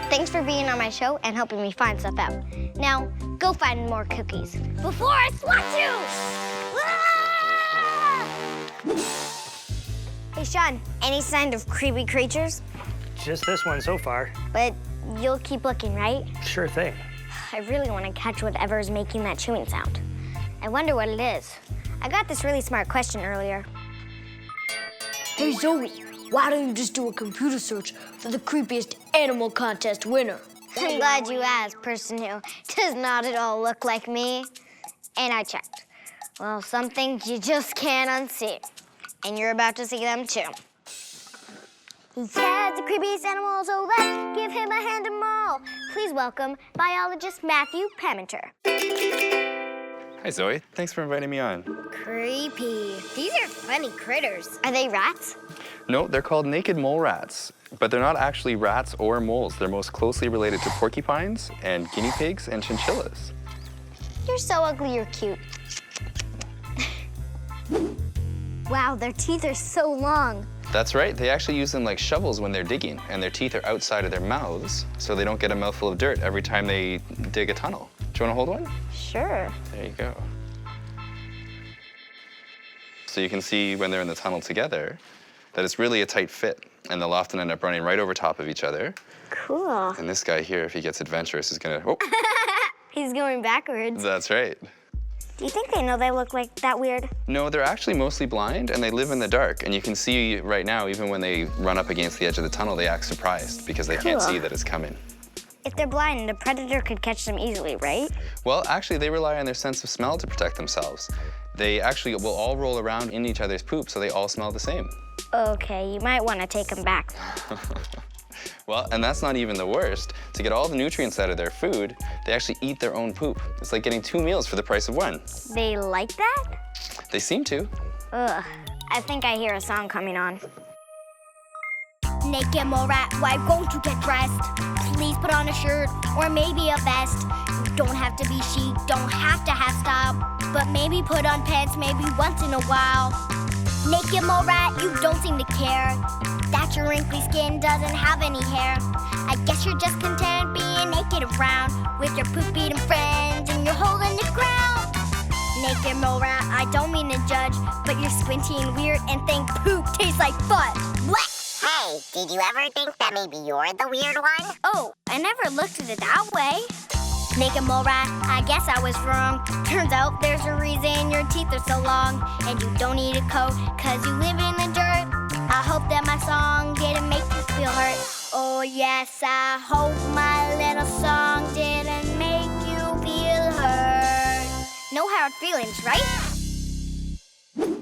Thanks for being on my show and helping me find stuff out. Now, go find more cookies before I swat you! Ah! Hey, Sean, any sign of creepy creatures? Just this one so far. But you'll keep looking, right? Sure thing. I really want to catch whatever is making that chewing sound. I wonder what it is. I got this really smart question earlier. Hey Zoe, why don't you just do a computer search for the creepiest animal contest winner? I'm glad you asked, person who does not at all look like me. And I checked. Well, some things you just can't unsee. And you're about to see them too. He has the creepiest animal, so let's give him a hand and maul. Please welcome biologist Matthew Parmenter. Hi, Zoe. Thanks for inviting me on. Creepy. These are funny critters. Are they rats? No, they're called naked mole rats, but they're not actually rats or moles. They're most closely related to porcupines and guinea pigs and chinchillas. You're so ugly, you're cute. Wow, their teeth are so long. That's right. They actually use them like shovels when they're digging, and their teeth are outside of their mouths, so they don't get a mouthful of dirt every time they dig a tunnel. Do you want to hold one? Sure. There you go. So you can see when they're in the tunnel together that it's really a tight fit, and they'll often end up running right over top of each other. Cool. And this guy here, if he gets adventurous, is gonna, oh. He's going backwards. That's right. Do you think they know they look like that weird? No, they're actually mostly blind, and they live in the dark. And you can see right now, even when they run up against the edge of the tunnel, they act surprised because they can't see that it's coming. If they're blind, a predator could catch them easily, right? Well, actually, they rely on their sense of smell to protect themselves. They actually will all roll around in each other's poop, so they all smell the same. Okay, you might want to take them back. Well, and that's not even the worst. To get all the nutrients out of their food, they actually eat their own poop. It's like getting 2 meals for the price of 1. They like that? They seem to. Ugh, I think I hear a song coming on. Naked mole rat, why won't you get dressed? Please put on a shirt or maybe a vest. You don't have to be chic, don't have to have style, but maybe put on pants maybe once in a while. Naked mole rat, you don't seem to care that your wrinkly skin doesn't have any hair. I guess you're just content being naked around with your poop-eating friends and you're holding the ground. Naked mole rat, I don't mean to judge, but you're squinty and weird and think poop tastes like fudge. Blech! Hey, did you ever think that maybe you're the weird one? Oh, I never looked at it that way. Naked mole rat, I guess I was wrong. Turns out there's a reason your teeth are so long. And you don't need a coat, cause you live in the dirt. I hope that my song didn't make you feel hurt. Oh yes, I hope my little song didn't make you feel hurt. No hard feelings, right?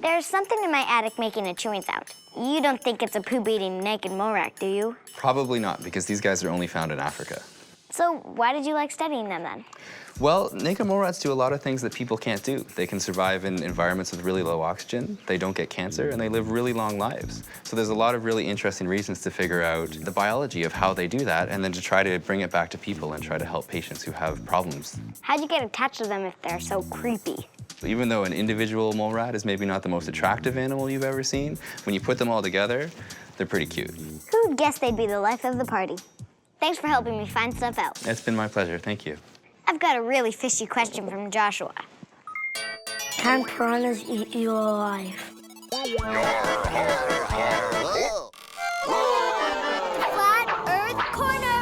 There's something in my attic making a chewing sound. You don't think it's a poop-eating naked mole rat, do you? Probably not, because these guys are only found in Africa. So why did you like studying them then? Well, naked mole rats do a lot of things that people can't do. They can survive in environments with really low oxygen, they don't get cancer, and they live really long lives. So there's a lot of really interesting reasons to figure out the biology of how they do that, and then to try to bring it back to people and try to help patients who have problems. How'd you get attached to them if they're so creepy? Even though an individual mole rat is maybe not the most attractive animal you've ever seen, when you put them all together, they're pretty cute. Who'd guess they'd be the life of the party? Thanks for helping me find stuff out. It's been my pleasure, thank you. I've got a really fishy question from Joshua. Can piranhas eat you alive? Flat Earth Corner!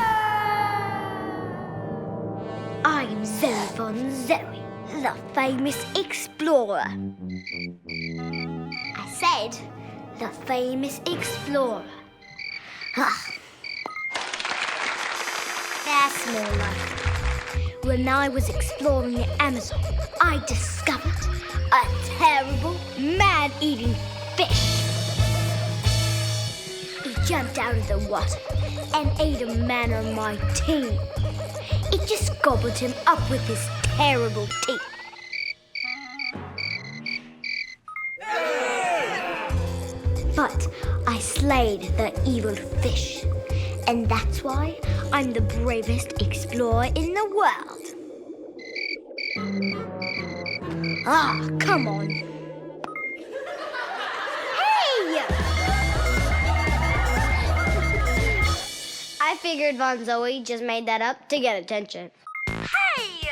I'm Zoe von Zoe, the famous explorer. I said, the famous explorer. That's more like it. When I was exploring the Amazon, I discovered a terrible, man-eating fish. He jumped out of the water and ate a man on my team. It just gobbled him up with his terrible teeth. But I slayed the evil fish, And that's why I'm the bravest explorer in the world. Ah, come on. Hey! I figured Von Zoe just made that up to get attention. Hey!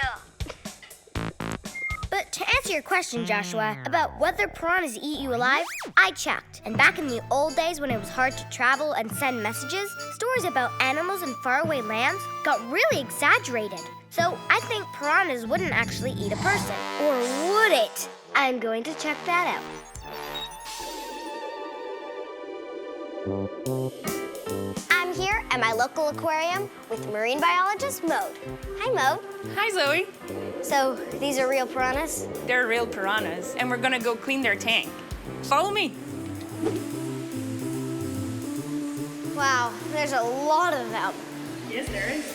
But to answer your question, Joshua, about whether piranhas eat you alive, I checked. And back in the old days when it was hard to travel and send messages, stories about animals in faraway lands got really exaggerated. So I think piranhas wouldn't actually eat a person. Or would it? I'm going to check that out. I'm here at my local aquarium with marine biologist Maude. Hi, Maude. Hi, Zoe. So, these are real piranhas? They're real piranhas, and we're gonna go clean their tank. Follow me. Wow, there's a lot of them. Yes, there is.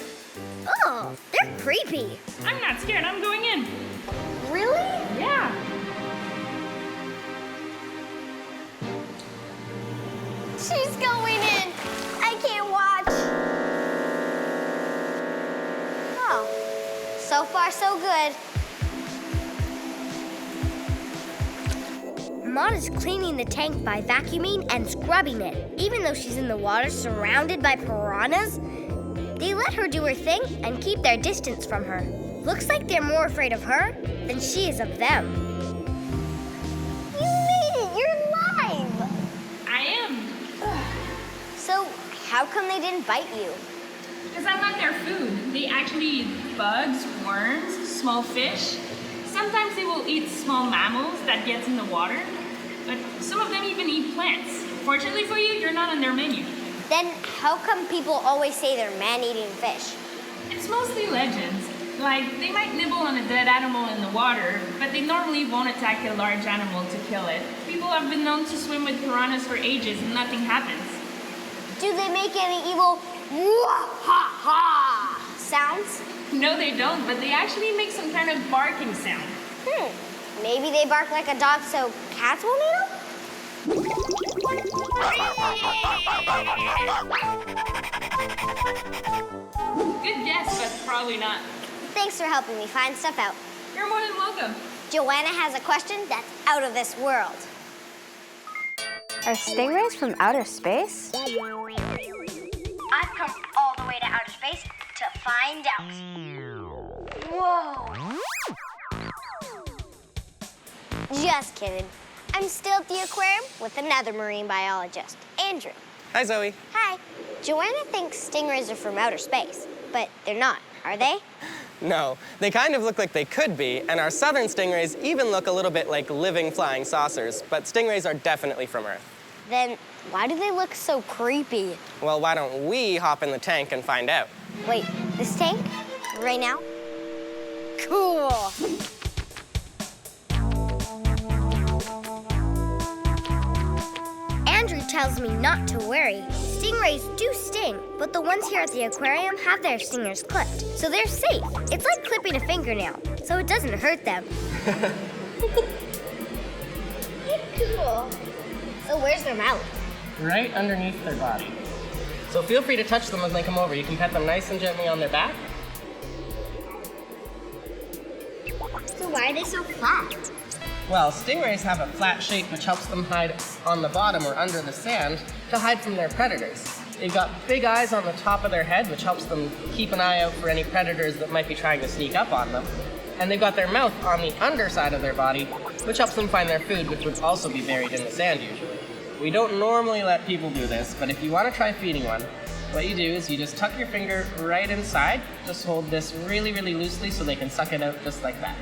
Oh, they're creepy. I'm not scared. I'm going in. Really? Yeah. She's going in. I can't watch. Oh, so far so good. Maud is cleaning the tank by vacuuming and scrubbing it. Even though she's in the water surrounded by piranhas, they let her do her thing and keep their distance from her. Looks like they're more afraid of her than she is of them. You made it. You're live. I am. So, how come they didn't bite you? Because I'm not their food. They actually eat bugs, worms, small fish. Sometimes they will eat small mammals that gets in the water. But some of them even eat plants. Fortunately for you, you're not on their menu. Then how come people always say they're man-eating fish? It's mostly legends. Like, they might nibble on a dead animal in the water, but they normally won't attack a large animal to kill it. People have been known to swim with piranhas for ages and nothing happens. Do they make any evil ha-ha sounds? No, they don't, but they actually make some kind of barking sound. Maybe they bark like a dog so cats won't eat them? Good guess, but probably not. Thanks for helping me find stuff out. You're more than welcome. Joanna has a question that's out of this world. Are stingrays from outer space? I've come all the way to outer space to find out. Whoa. Just kidding. I'm still at the aquarium with another marine biologist, Andrew. Hi, Zoe. Hi. Joanna thinks stingrays are from outer space, but they're not, are they? No, they kind of look like they could be, and our southern stingrays even look a little bit like living flying saucers, but stingrays are definitely from Earth. Then why do they look so creepy? Well, why don't we hop in the tank and find out? Wait, this tank? Right now? Cool. Andrew tells me not to worry. Stingrays do sting, but the ones here at the aquarium have their stingers clipped, so they're safe. It's like clipping a fingernail, so it doesn't hurt them. Cool. So where's their mouth? Right underneath their body. So feel free to touch them as they come over. You can pet them nice and gently on their back. So why are they so flat? Well, stingrays have a flat shape which helps them hide on the bottom or under the sand to hide from their predators. They've got big eyes on the top of their head, which helps them keep an eye out for any predators that might be trying to sneak up on them. And they've got their mouth on the underside of their body, which helps them find their food, which would also be buried in the sand usually. We don't normally let people do this, but if you want to try feeding one, what you do is you just tuck your finger right inside, just hold this really, really loosely so they can suck it out just like that.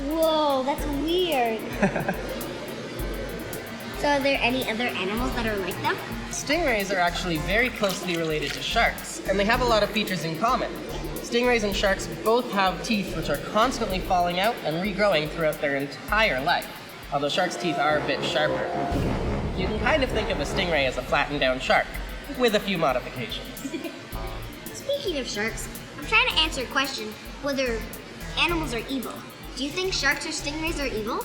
Whoa, that's weird. So are there any other animals that are like them? Stingrays are actually very closely related to sharks, and they have a lot of features in common. Stingrays and sharks both have teeth which are constantly falling out and regrowing throughout their entire life, although sharks' teeth are a bit sharper. You can kind of think of a stingray as a flattened down shark, with a few modifications. Speaking of sharks, I'm trying to answer a question whether animals are evil. Do you think sharks or stingrays are evil?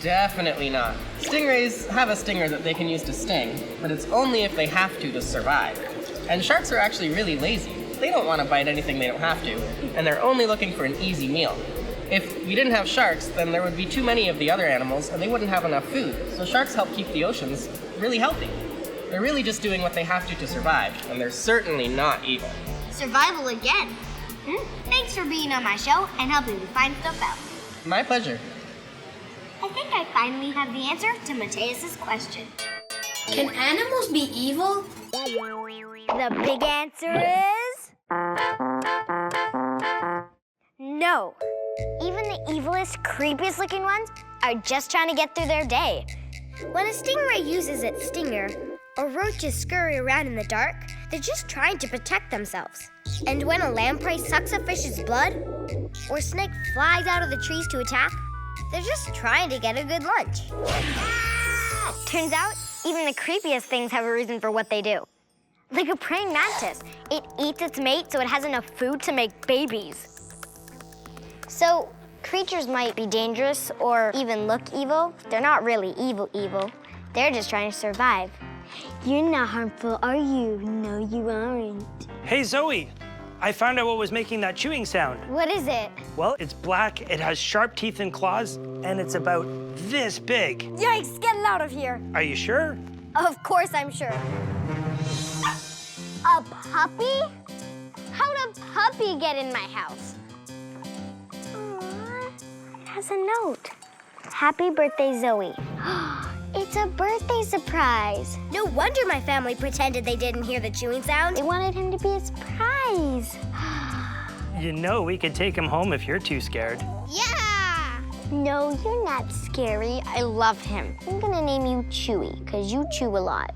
Definitely not. Stingrays have a stinger that they can use to sting, but it's only if they have to survive. And sharks are actually really lazy. They don't want to bite anything they don't have to, and they're only looking for an easy meal. If we didn't have sharks, then there would be too many of the other animals, and they wouldn't have enough food. So sharks help keep the oceans really healthy. They're really just doing what they have to survive, and they're certainly not evil. Survival again. Thanks for being on my show and helping me find stuff out. My pleasure. I think I finally have the answer to Mateus's question. Can animals be evil? The big answer is... no. Even the evilest, creepiest looking ones are just trying to get through their day. When a stingray uses its stinger, or roaches scurry around in the dark, they're just trying to protect themselves. And when a lamprey sucks a fish's blood, or a snake flies out of the trees to attack, they're just trying to get a good lunch. Turns out, even the creepiest things have a reason for what they do. Like a praying mantis. It eats its mate so it has enough food to make babies. So, creatures might be dangerous or even look evil. They're not really evil. They're just trying to survive. You're not harmful, are you? No, you aren't. Hey, Zoe, I found out what was making that chewing sound. What is it? Well, it's black, it has sharp teeth and claws, and it's about this big. Yikes, get it out of here. Are you sure? Of course I'm sure. A puppy? How'd a puppy get in my house? Aww, it has a note. Happy birthday, Zoe. It's a birthday surprise. No wonder my family pretended they didn't hear the chewing sound. They wanted him to be a surprise. You know we could take him home if you're too scared. Yeah! No, you're not scary. I love him. I'm gonna name you Chewy, because you chew a lot.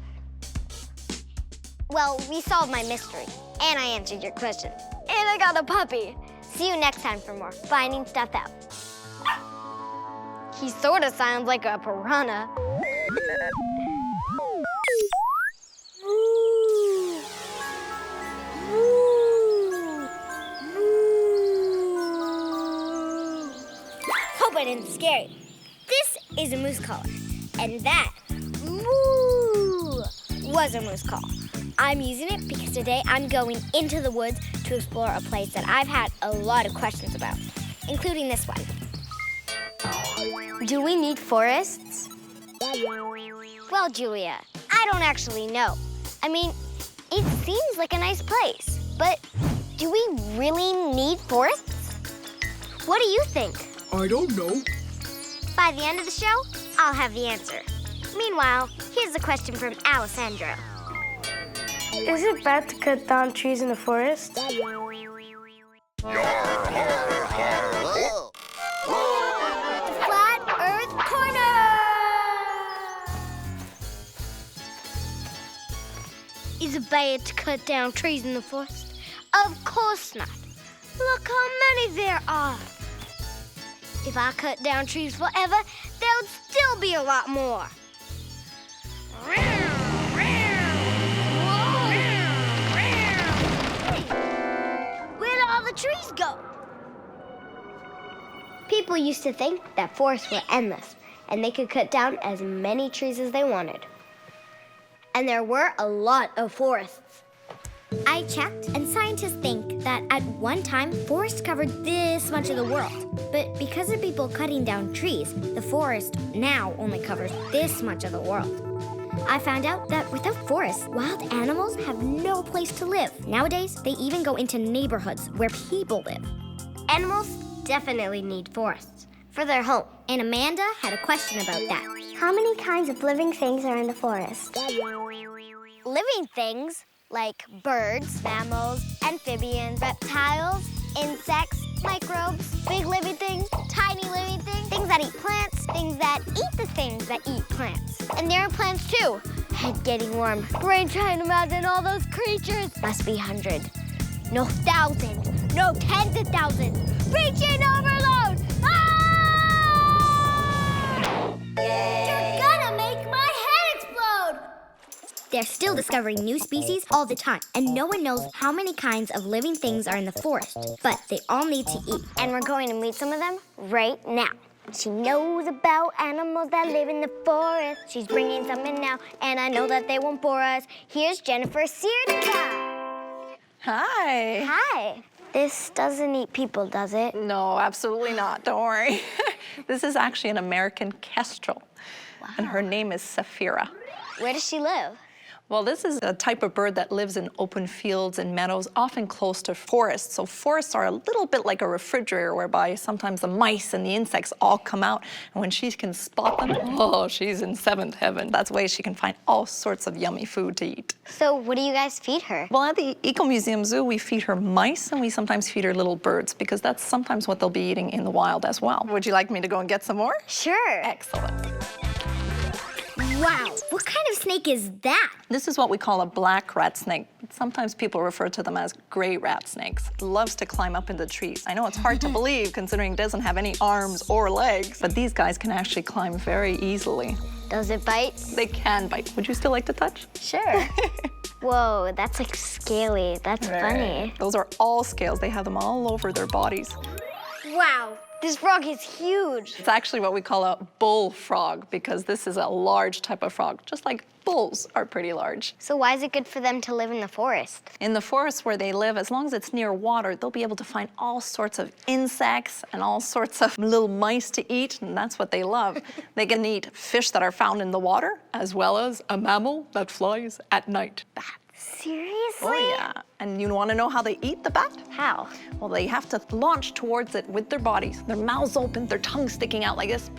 Well, we solved my mystery, and I answered your question. And I got a puppy. See you next time for more Finding Stuff Out. He sort of sounds like a piranha. Hope I didn't scare you. This is a moose collar, and that moo was a moose call. I'm using it because today I'm going into the woods to explore a place that I've had a lot of questions about, including this one. Do we need forests? Well, Julia, I don't actually know. I mean, it seems like a nice place, but do we really need forests? What do you think? I don't know. By the end of the show, I'll have the answer. Meanwhile, here's a question from Alessandro. Is it bad to cut down trees in the forest? Flat Earth Corner! Is it bad to cut down trees in the forest? Of course not. Look how many there are. If I cut down trees forever, there would still be a lot more. Where'd all the trees go? People used to think that forests were endless, and they could cut down as many trees as they wanted. And there were a lot of forests. I checked, and scientists think that at one time, forests covered this much of the world. But because of people cutting down trees, the forest now only covers this much of the world. I found out that without forests, wild animals have no place to live. Nowadays, they even go into neighborhoods where people live. Animals definitely need forests for their home. And Amanda had a question about that. How many kinds of living things are in the forest? Living things like birds, mammals, amphibians, reptiles, insects, microbes, big living things, tiny living things, things that eat plants, things that eat the things that eat plants. And there are plants too. Head getting warm. Brain trying to imagine all those creatures. Must be hundreds. No thousands. No tens of thousands. Reaching overload! Ah! You're gonna make my head explode! They're still discovering new species all the time, and no one knows how many kinds of living things are in the forest, but they all need to eat. And we're going to meet some of them right now. She knows about animals that live in the forest. She's bringing some in now, and I know that they won't bore us. Here's Jennifer Seartica. Hi. Hi. This doesn't eat people, does it? No, absolutely not. Don't worry. This is actually an American kestrel, and her name is Sapphira. Where does she live? Well, this is a type of bird that lives in open fields and meadows, often close to forests. So forests are a little bit like a refrigerator whereby sometimes the mice and the insects all come out. And when she can spot them, oh, she's in seventh heaven. That's the way she can find all sorts of yummy food to eat. So what do you guys feed her? Well, at the Eco Museum Zoo, we feed her mice and we sometimes feed her little birds because that's sometimes what they'll be eating in the wild as well. Would you like me to go and get some more? Sure. Excellent. Wow, what kind of snake is that? This is what we call a black rat snake. Sometimes people refer to them as gray rat snakes. It loves to climb up into trees. I know it's hard to believe considering it doesn't have any arms or legs, but these guys can actually climb very easily. Does it bite? They can bite. Would you still like to touch? Sure. Whoa, that's like scaly. That's funny. Those are all scales. They have them all over their bodies. Wow, this frog is huge. It's actually what we call a bullfrog because this is a large type of frog, just like bulls are pretty large. So why is it good for them to live in the forest? In the forest where they live, as long as it's near water, they'll be able to find all sorts of insects and all sorts of little mice to eat, and that's what they love. They can eat fish that are found in the water, as well as a mammal that flies at night. Bats. Seriously? Oh, yeah. And you want to know how they eat the bat? How? Well, they have to launch towards it with their bodies, their mouths open, their tongues sticking out like this.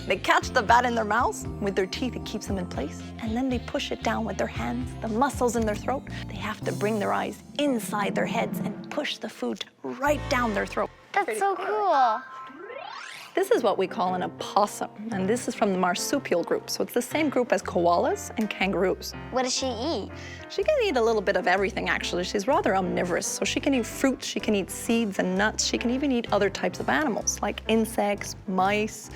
They catch the bat in their mouths. With their teeth, it keeps them in place. And then they push it down with their hands, the muscles in their throat. They have to bring their eyes inside their heads and push the food right down their throat. That's so cool. This is what we call an opossum, and this is from the marsupial group. So it's the same group as koalas and kangaroos. What does she eat? She can eat a little bit of everything, actually. She's rather omnivorous, so she can eat fruit, she can eat seeds and nuts. She can even eat other types of animals, like insects, mice.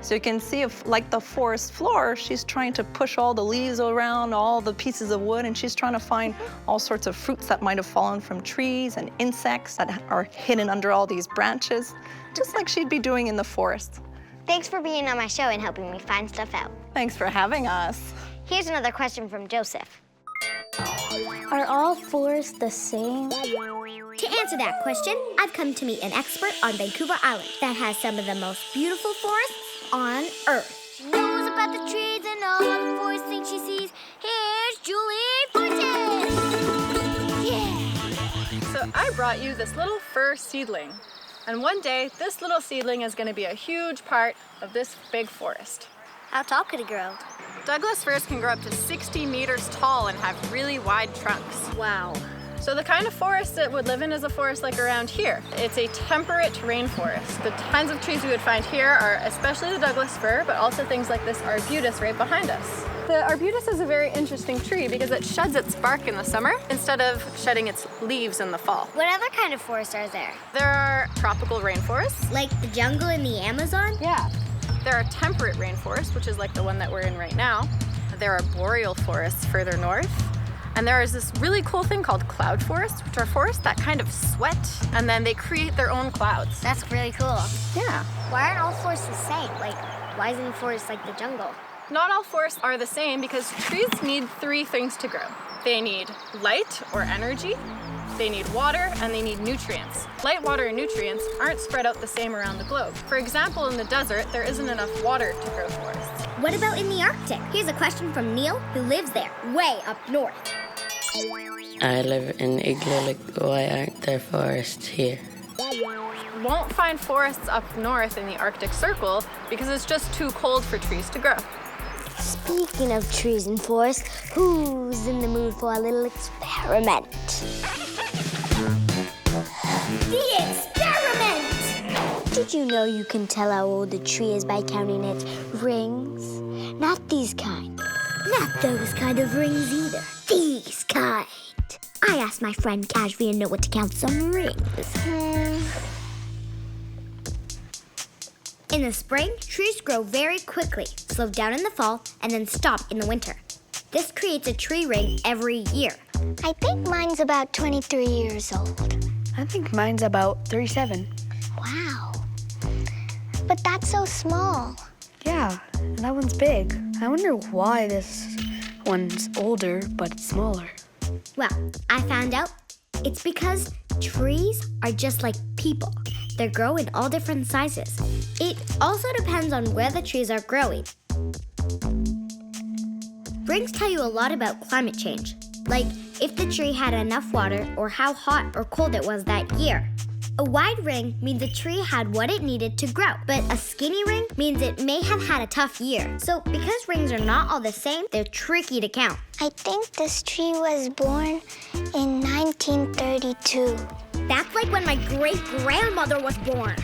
So you can see, if, like the forest floor, she's trying to push all the leaves around, all the pieces of wood, and she's trying to find all sorts of fruits that might have fallen from trees and insects that are hidden under all these branches, just like she'd be doing in the forest. Thanks for being on my show and helping me find stuff out. Thanks for having us. Here's another question from Joseph. Are all forests the same? To answer that question, I've come to meet an expert on Vancouver Island that has some of the most beautiful forests on Earth. She knows about the trees and all the forest things she sees. Here's Julie Fortes. Yeah. So I brought you this little fir seedling. And one day, this little seedling is going to be a huge part of this big forest. How tall could it grow? Douglas firs can grow up to 60 meters tall and have really wide trunks. Wow. So the kind of forest it would live in is a forest like around here. It's a temperate rainforest. The kinds of trees we would find here are especially the Douglas fir, but also things like this arbutus right behind us. The arbutus is a very interesting tree because it sheds its bark in the summer instead of shedding its leaves in the fall. What other kind of forests are there? There are tropical rainforests. Like the jungle in the Amazon? Yeah. There are temperate rainforests, which is like the one that we're in right now. There are boreal forests further north. And there is this really cool thing called cloud forests, which are forests that kind of sweat, and then they create their own clouds. That's really cool. Yeah. Why aren't all forests the same? Like, why isn't forest like the jungle? Not all forests are the same because trees need three things to grow. They need light or energy, they need water, and they need nutrients. Light, water, and nutrients aren't spread out the same around the globe. For example, in the desert, there isn't enough water to grow forests. What about in the Arctic? Here's a question from Neil, who lives there, way up north. I live in Igloo Lake. Why aren't there forests here? You won't find forests up north in the Arctic Circle because it's just too cold for trees to grow. Speaking of trees and forests, who's in the mood for a little experiment? The experiment! Did you know you can tell how old a tree is by counting its rings? Not these kind. Not those kind of rings either. These kind. I asked my friend Kashvi and Noah to count some rings. In the spring, trees grow very quickly, slow down in the fall, and then stop in the winter. This creates a tree ring every year. I think mine's about 23 years old. I think mine's about 37. Wow. But that's so small. Yeah, and that one's big. I wonder why this one's older, but it's smaller. Well, I found out it's because trees are just like people. They grow in all different sizes. It also depends on where the trees are growing. Rings tell you a lot about climate change, like if the tree had enough water or how hot or cold it was that year. A wide ring means a tree had what it needed to grow, but a skinny ring means it may have had a tough year. So because rings are not all the same, they're tricky to count. I think this tree was born in 1932. That's like when my great-grandmother was born.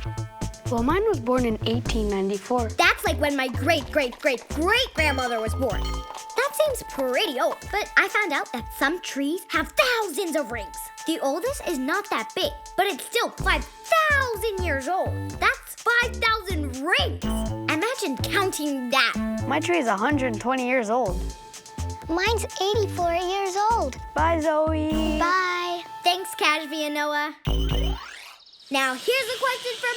Well, mine was born in 1894. That's like when my great-great-great-great-grandmother was born. That seems pretty old, but I found out that some trees have thousands of rings. The oldest is not that big, but it's still 5,000 years old. That's 5,000 rings. Imagine counting that. My tree is 120 years old. Mine's 84 years old. Bye, Zoe. Bye. Thanks, Kashvi and Noah. Now here's a question from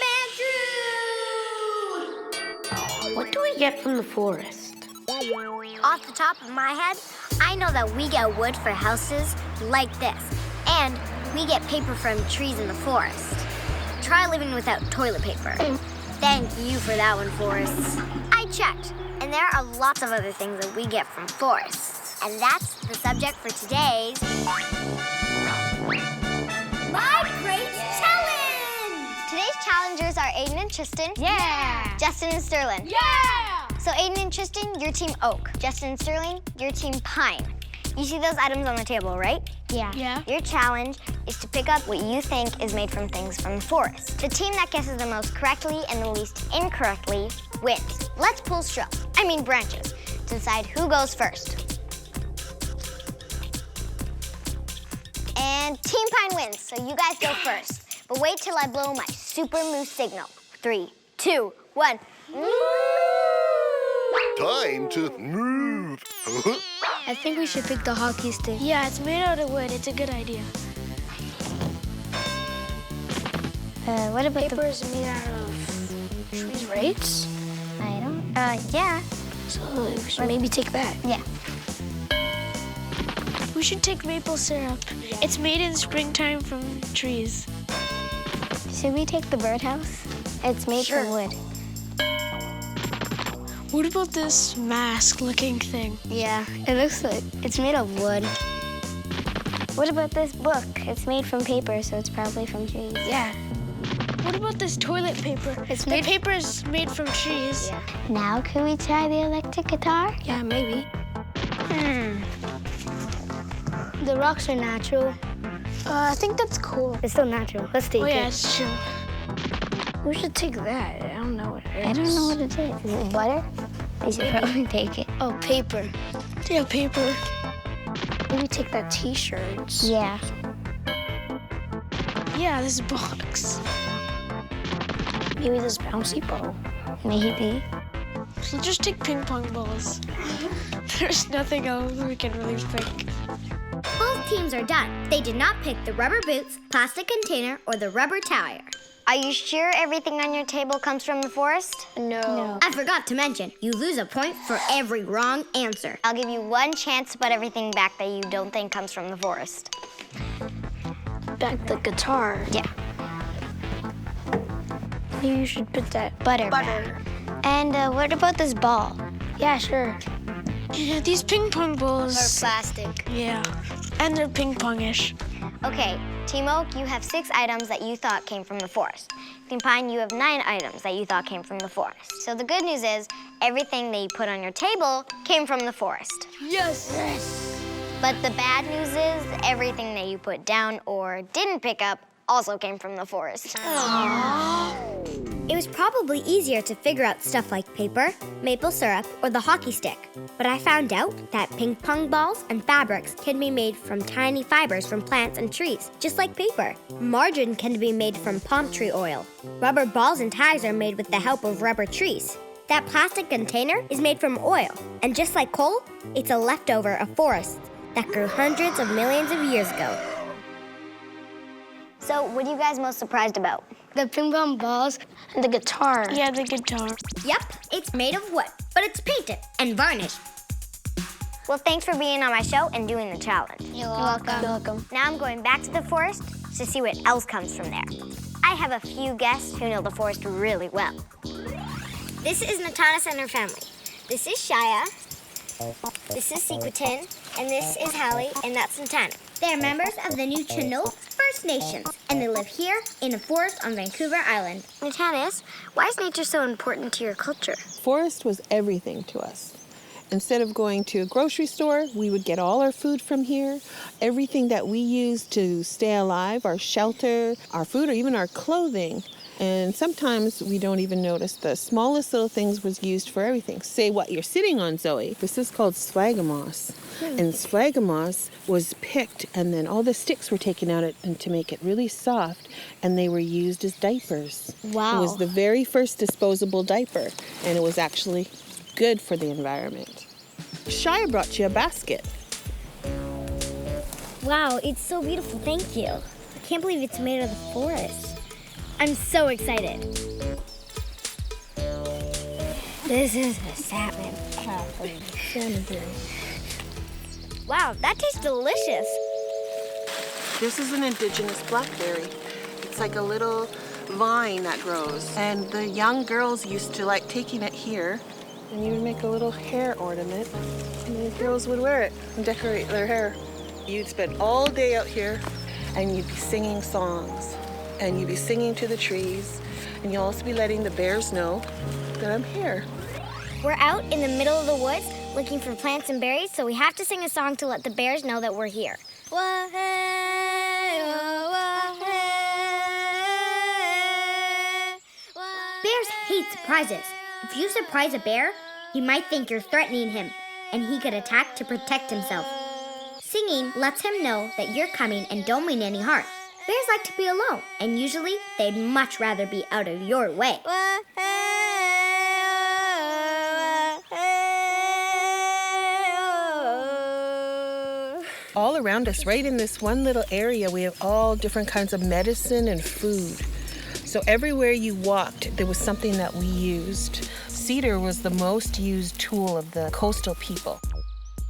Andrew. What do we get from the forest? Off the top of my head, I know that we get wood for houses like this. And we get paper from trees in the forest. Try living without toilet paper. Thank you for that one, forests. I checked, and there are lots of other things that we get from forests. And that's the subject for today's My Great Challenge! Today's challengers are Aiden and Tristan. Yeah! Justin and Sterling. Yeah! So Aiden and Tristan, your team Oak. Justin and Sterling, your team Pine. You see those items on the table, right? Yeah. Your challenge is to pick up what you think is made from things from the forest. The team that guesses the most correctly and the least incorrectly wins. Let's pull branches, to decide who goes first. And Team Pine wins, so you guys go first. But wait till I blow my super moose signal. 3, 2, 1. Time to move. I think we should pick the hockey stick. Yeah, it's made out of wood. It's a good idea. What about Paper is made out of trees, right? I don't... yeah. So we should maybe take that. Yeah. We should take maple syrup. It's made in springtime from trees. Should we take the birdhouse? It's made from wood. What about this mask-looking thing? Yeah, it looks like it's made of wood. What about this book? It's made from paper, so it's probably from trees. Yeah. What about this toilet paper? The paper is made from trees. Yeah. Now can we try the electric guitar? Yeah, maybe. The rocks are natural. I think that's cool. It's still natural. Let's take it. Oh, yeah, it's true. We should take that. I don't know what it is. I don't know what it is. Is it butter? I should probably take it. Oh, paper. Yeah, paper. Maybe take that T-shirt. Yeah. Yeah, this box. Maybe this bouncy ball. Maybe. So just take ping pong balls. There's nothing else we can really pick. Both teams are done. They did not pick the rubber boots, plastic container, or the rubber tire. Are you sure everything on your table comes from the forest? No. I forgot to mention, you lose a point for every wrong answer. I'll give you one chance to put everything back that you don't think comes from the forest. Back the guitar. Yeah. Maybe you should put that Butter. And what about this ball? Yeah, sure. Yeah, these ping pong balls Or plastic. Yeah, and they're ping pongish. Okay, Team Oak, you have 6 items that you thought came from the forest. Team Pine, you have 9 items that you thought came from the forest. So the good news is, everything that you put on your table came from the forest. Yes. But the bad news is, everything that you put down or didn't pick up also came from the forest. It was probably easier to figure out stuff like paper, maple syrup, or the hockey stick. But I found out that ping pong balls and fabrics can be made from tiny fibers from plants and trees, just like paper. Margarine can be made from palm tree oil. Rubber balls and ties are made with the help of rubber trees. That plastic container is made from oil. And just like coal, it's a leftover of forests that grew hundreds of millions of years ago. So what are you guys most surprised about? The ping pong balls and the guitar. Yeah, the guitar. Yep, it's made of wood, but it's painted and varnished. Well, thanks for being on my show and doing the challenge. You're welcome. Now I'm going back to the forest to see what else comes from there. I have a few guests who know the forest really well. This is Natanis and her family. This is Shia. This is Sequitin. And this is Hallie, and that's Natanis. They're members of the new Chinook First Nations, and they live here in a forest on Vancouver Island. Natanis, why is nature so important to your culture? Forest was everything to us. Instead of going to a grocery store, we would get all our food from here. Everything that we used to stay alive, our shelter, our food, or even our clothing. And sometimes we don't even notice the smallest little things was used for everything. Say what you're sitting on, Zoe. This is called sphagamos. And sphagamos was picked, and then all the sticks were taken out and to make it really soft, and they were used as diapers. Wow. It was the very first disposable diaper, and it was actually good for the environment. Shia brought you a basket. Wow, it's so beautiful. Thank you. I can't believe it's made of the forest. I'm so excited. This is a salmon. Wow, that tastes delicious. This is an indigenous blackberry. It's like a little vine that grows. And the young girls used to like taking it here, and you would make a little hair ornament, and the girls would wear it and decorate their hair. You'd spend all day out here, and you'd be singing songs, and you'd be singing to the trees, and you'll also be letting the bears know that I'm here. We're out in the middle of the woods looking for plants and berries, so we have to sing a song to let the bears know that we're here. Bears hate surprises. If you surprise a bear, he might think you're threatening him, and he could attack to protect himself. Singing lets him know that you're coming and don't mean any harm. Bears like to be alone, and usually they'd much rather be out of your way. All around us, right in this one little area, we have all different kinds of medicine and food. So everywhere you walked, there was something that we used. Cedar was the most used tool of the coastal people.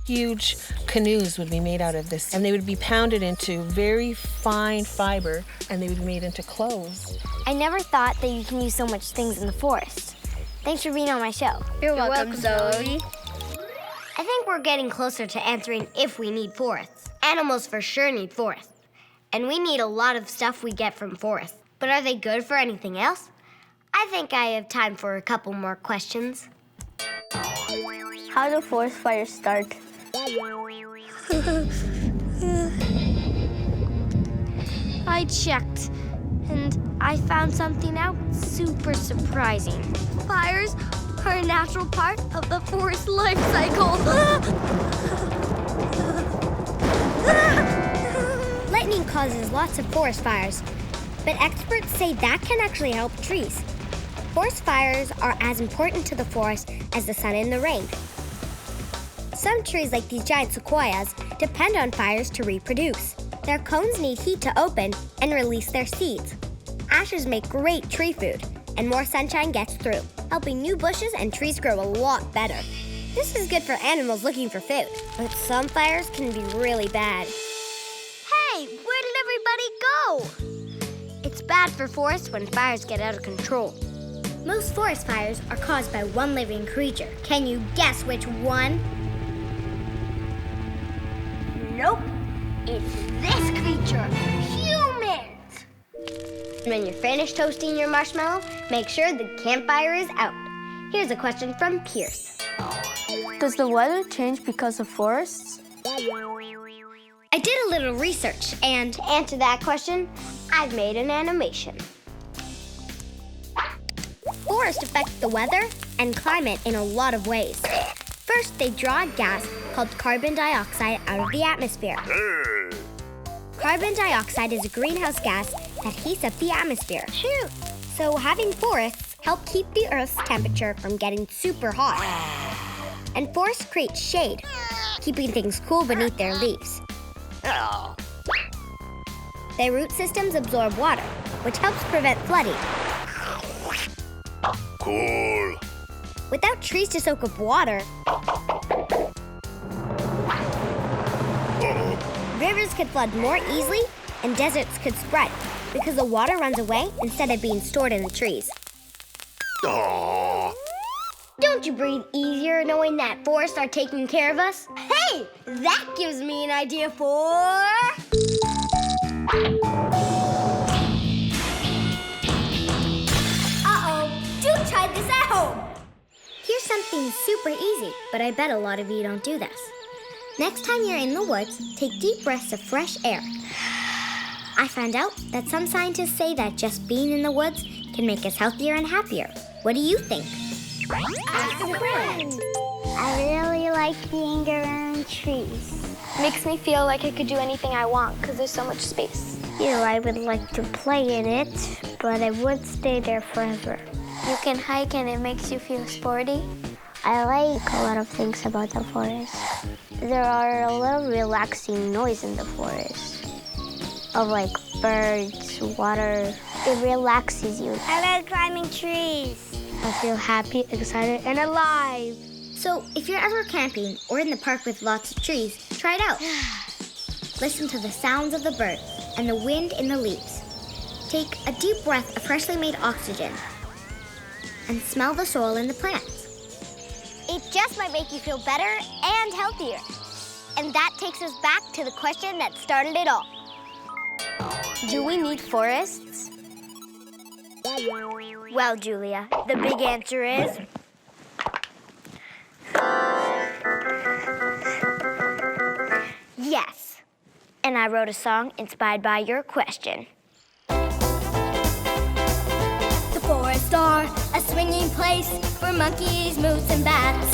Huge canoes would be made out of this, and they would be pounded into very fine fiber, and they would be made into clothes. I never thought that you can use so much things in the forest. Thanks for being on my show. You're welcome, Zoe. I think we're getting closer to answering if we need forests. Animals for sure need forests. And we need a lot of stuff we get from forests. But are they good for anything else? I think I have time for a couple more questions. How do forest fires start? I checked, and I found something out super surprising. Fires are a natural part of the forest life cycle. Lightning causes lots of forest fires, but experts say that can actually help trees. Forest fires are as important to the forest as the sun and the rain. Some trees, like these giant sequoias, depend on fires to reproduce. Their cones need heat to open and release their seeds. Ashes make great tree food, and more sunshine gets through, helping new bushes and trees grow a lot better. This is good for animals looking for food, but some fires can be really bad. Hey, where did everybody go? It's bad for forests when fires get out of control. Most forest fires are caused by one living creature. Can you guess which one? Nope. It's this creature, humans. When you're finished toasting your marshmallow, make sure the campfire is out. Here's a question from Pierce. Does the weather change because of forests? I did a little research, and To answer that question, I've made an animation. forests affect the weather and climate in a lot of ways. First, they draw a gas called carbon dioxide out of the atmosphere. Carbon dioxide is a greenhouse gas that heats up the atmosphere. So having forests help keep the Earth's temperature from getting super hot. And forests create shade, keeping things cool beneath their leaves. Their root systems absorb water, which helps prevent flooding. Cool. Without trees to soak up water, rivers could flood more easily and deserts could spread because the water runs away instead of being stored in the trees. Aww. Don't you breathe easier knowing that forests are taking care of us? Hey, that gives me an idea for... Uh-oh, do try this at home. Here's something super easy, but I bet a lot of you don't do this. Next time you're in the woods, take deep breaths of fresh air. I found out that some scientists say that just being in the woods can make us healthier and happier. What do you think? Ask a friend. I really like being around trees. Makes me feel like I could do anything I want because there's so much space. I would like to play in it, but I would stay there forever. You can hike and it makes you feel sporty. I like a lot of things about the forest. There are a lot of relaxing noise in the forest. Of like birds, water. It relaxes you. I like climbing trees. I feel happy, excited, and alive. So if you're ever camping or in the park with lots of trees, try it out. Listen to the sounds of the birds and the wind in the leaves. Take a deep breath of freshly made oxygen and smell the soil in the plants. It just might make you feel better and healthier. And that takes us back to the question that started it all. Do we need forests? Well, Julia, the big answer is... yes. And I wrote a song inspired by your question. The forests are a swinging place for monkeys, moose, and bats.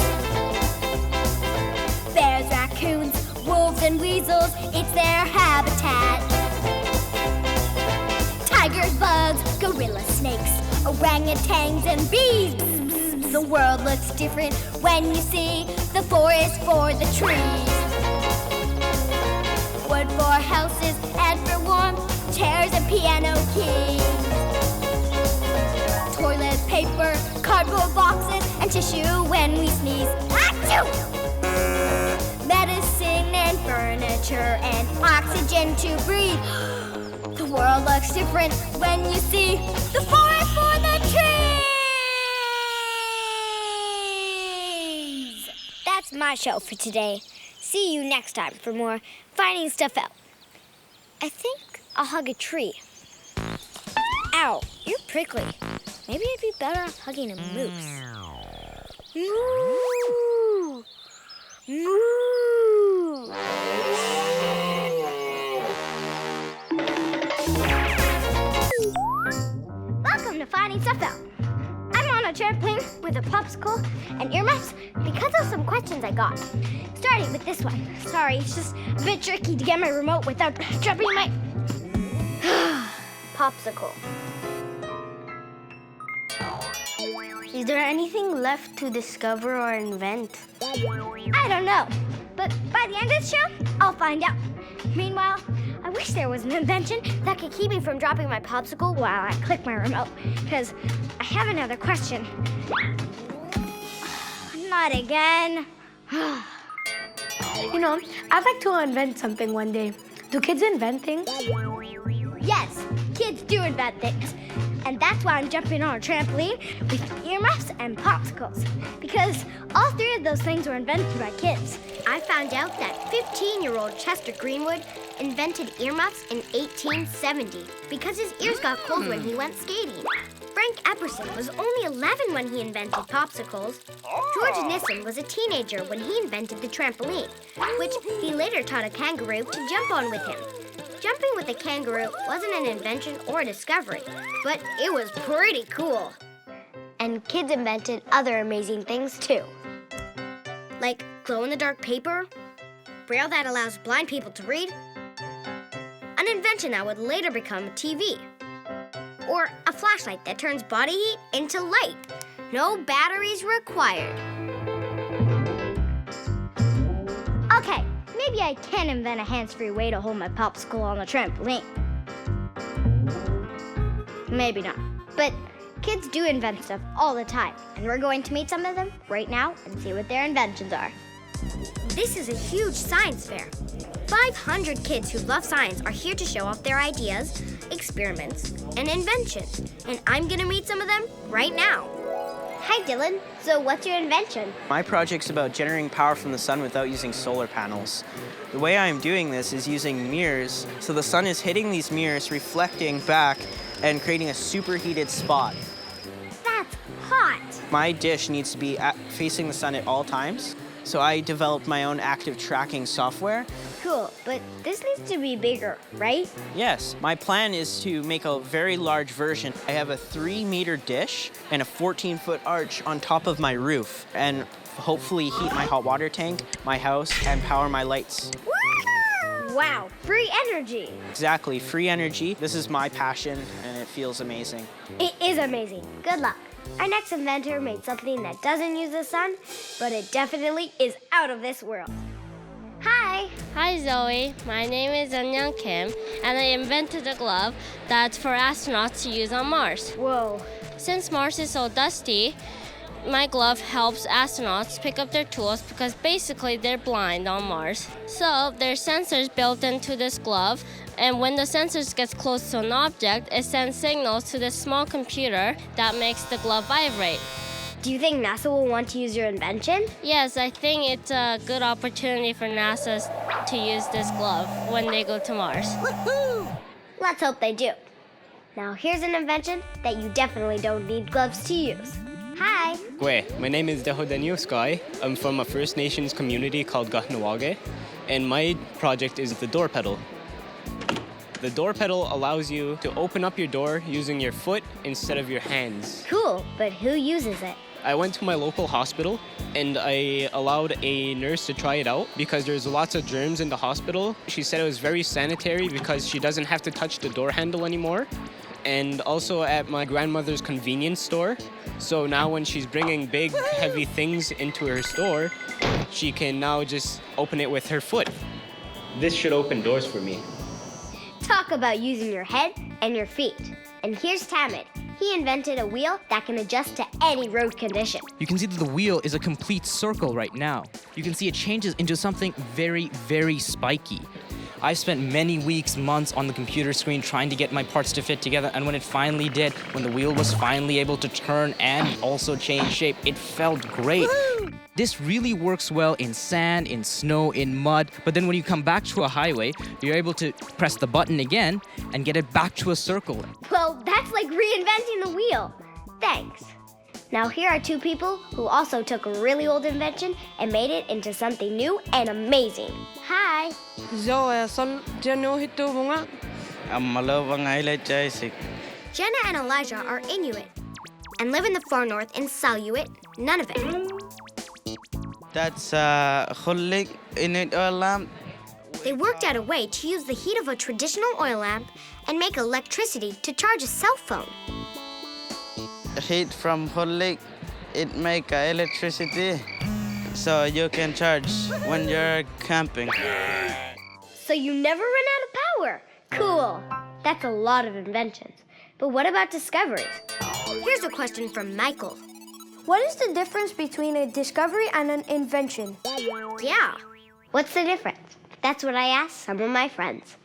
Bears, raccoons, wolves, and weasels, it's their habitat. Tigers, bugs, gorillas, snakes, orangutans, and bees. The world looks different when you see the forest for the trees. Wood for houses and for warmth, chairs and piano keys. Toilet paper, cardboard boxes, and tissue when we sneeze. Achoo! Medicine and furniture and oxygen to breathe. The world looks different when you see the forest for the trees. That's my show for today. See you next time for more Finding Stuff Out. I think I'll hug a tree. Ow, you're prickly. Maybe I'd be better off hugging a moose. Moo! Moo! Welcome to Finding Stuff Out. I'm on a trampoline with a popsicle and earmuffs because of some questions I got. Starting with this one. Sorry, it's just a bit tricky to get my remote without dropping my popsicle. Is there anything left to discover or invent? I don't know, but by the end of the show, I'll find out. Meanwhile, I wish there was an invention that could keep me from dropping my popsicle while I click my remote, because I have another question. Not again. You know, I'd like to invent something one day. Do kids invent things? Yes, kids do invent things. And that's why I'm jumping on a trampoline with earmuffs and popsicles. Because all three of those things were invented by kids. I found out that 15-year-old Chester Greenwood invented earmuffs in 1870 because his ears got cold when he went skating. Frank Epperson was only 11 when he invented popsicles. George Nissen was a teenager when he invented the trampoline, which he later taught a kangaroo to jump on with him. Jumping with a kangaroo wasn't an invention or a discovery, but it was pretty cool. And kids invented other amazing things too. Like glow-in-the-dark paper, braille that allows blind people to read, an invention that would later become a TV, or a flashlight that turns body heat into light. No batteries required. Okay, maybe I can invent a hands-free way to hold my popsicle on the trampoline. Maybe not. But kids do invent stuff all the time, and we're going to meet some of them right now and see what their inventions are. This is a huge science fair. 500 kids who love science are here to show off their ideas, experiments, and inventions. And I'm gonna meet some of them right now. Hi, Dylan. So what's your invention? My project's about generating power from the sun without using solar panels. The way I'm doing this is using mirrors. So the sun is hitting these mirrors, reflecting back, and creating a superheated spot. That's hot. My dish needs to be facing the sun at all times. So I developed my own active tracking software. Cool, but this needs to be bigger, right? Yes, my plan is to make a very large version. I have a 3-meter dish and a 14-foot arch on top of my roof, and hopefully heat my hot water tank, my house, and power my lights. Wow, free energy. Exactly, free energy. This is my passion, and it feels amazing. It is amazing. Good luck. Our next inventor made something that doesn't use the sun, but it definitely is out of this world. Hi. Hi, Zoe. My name is Eunyoung Kim, and I invented a glove that's for astronauts to use on Mars. Whoa. Since Mars is so dusty, my glove helps astronauts pick up their tools because basically they're blind on Mars. So there's sensors built into this glove, and when the sensors get close to an object, it sends signals to this small computer that makes the glove vibrate. Do you think NASA will want to use your invention? Yes, I think it's a good opportunity for NASA to use this glove when they go to Mars. Woohoo! Let's hope they do. Now here's an invention that you definitely don't need gloves to use. Hi. My name is Deho Daniel Sky. I'm from a First Nations community called Gahnawage, and my project is the door pedal. The door pedal allows you to open up your door using your foot instead of your hands. Cool, but who uses it? I went to my local hospital and I allowed a nurse to try it out because there's lots of germs in the hospital. She said it was very sanitary because she doesn't have to touch the door handle anymore. And also at my grandmother's convenience store. So now when she's bringing big, heavy things into her store, she can now just open it with her foot. This should open doors for me. Talk about using your head and your feet. And here's Tamid. He invented a wheel that can adjust to any road condition. You can see that the wheel is a complete circle right now. You can see it changes into something very, very spiky. I've spent many weeks, months on the computer screen trying to get my parts to fit together, and when it finally did, when the wheel was finally able to turn and also change shape, it felt great. Woo! This really works well in sand, in snow, in mud, but then when you come back to a highway, you're able to press the button again and get it back to a circle. Well, that's like reinventing the wheel. Thanks. Now here are two people who also took a really old invention and made it into something new and amazing. Hi. Jenna and Elijah are Inuit and live in the far north in Saluit, Nunavut. That's Hullik Inuit oil lamp. They worked out a way to use the heat of a traditional oil lamp and make electricity to charge a cell phone. Heat from Hullik, it make electricity so you can charge when you're camping. So you never run out of power. Cool. That's a lot of inventions. But what about discoveries? Here's a question from Michael. What is the difference between a discovery and an invention? Yeah. What's the difference? That's what I asked some of my friends.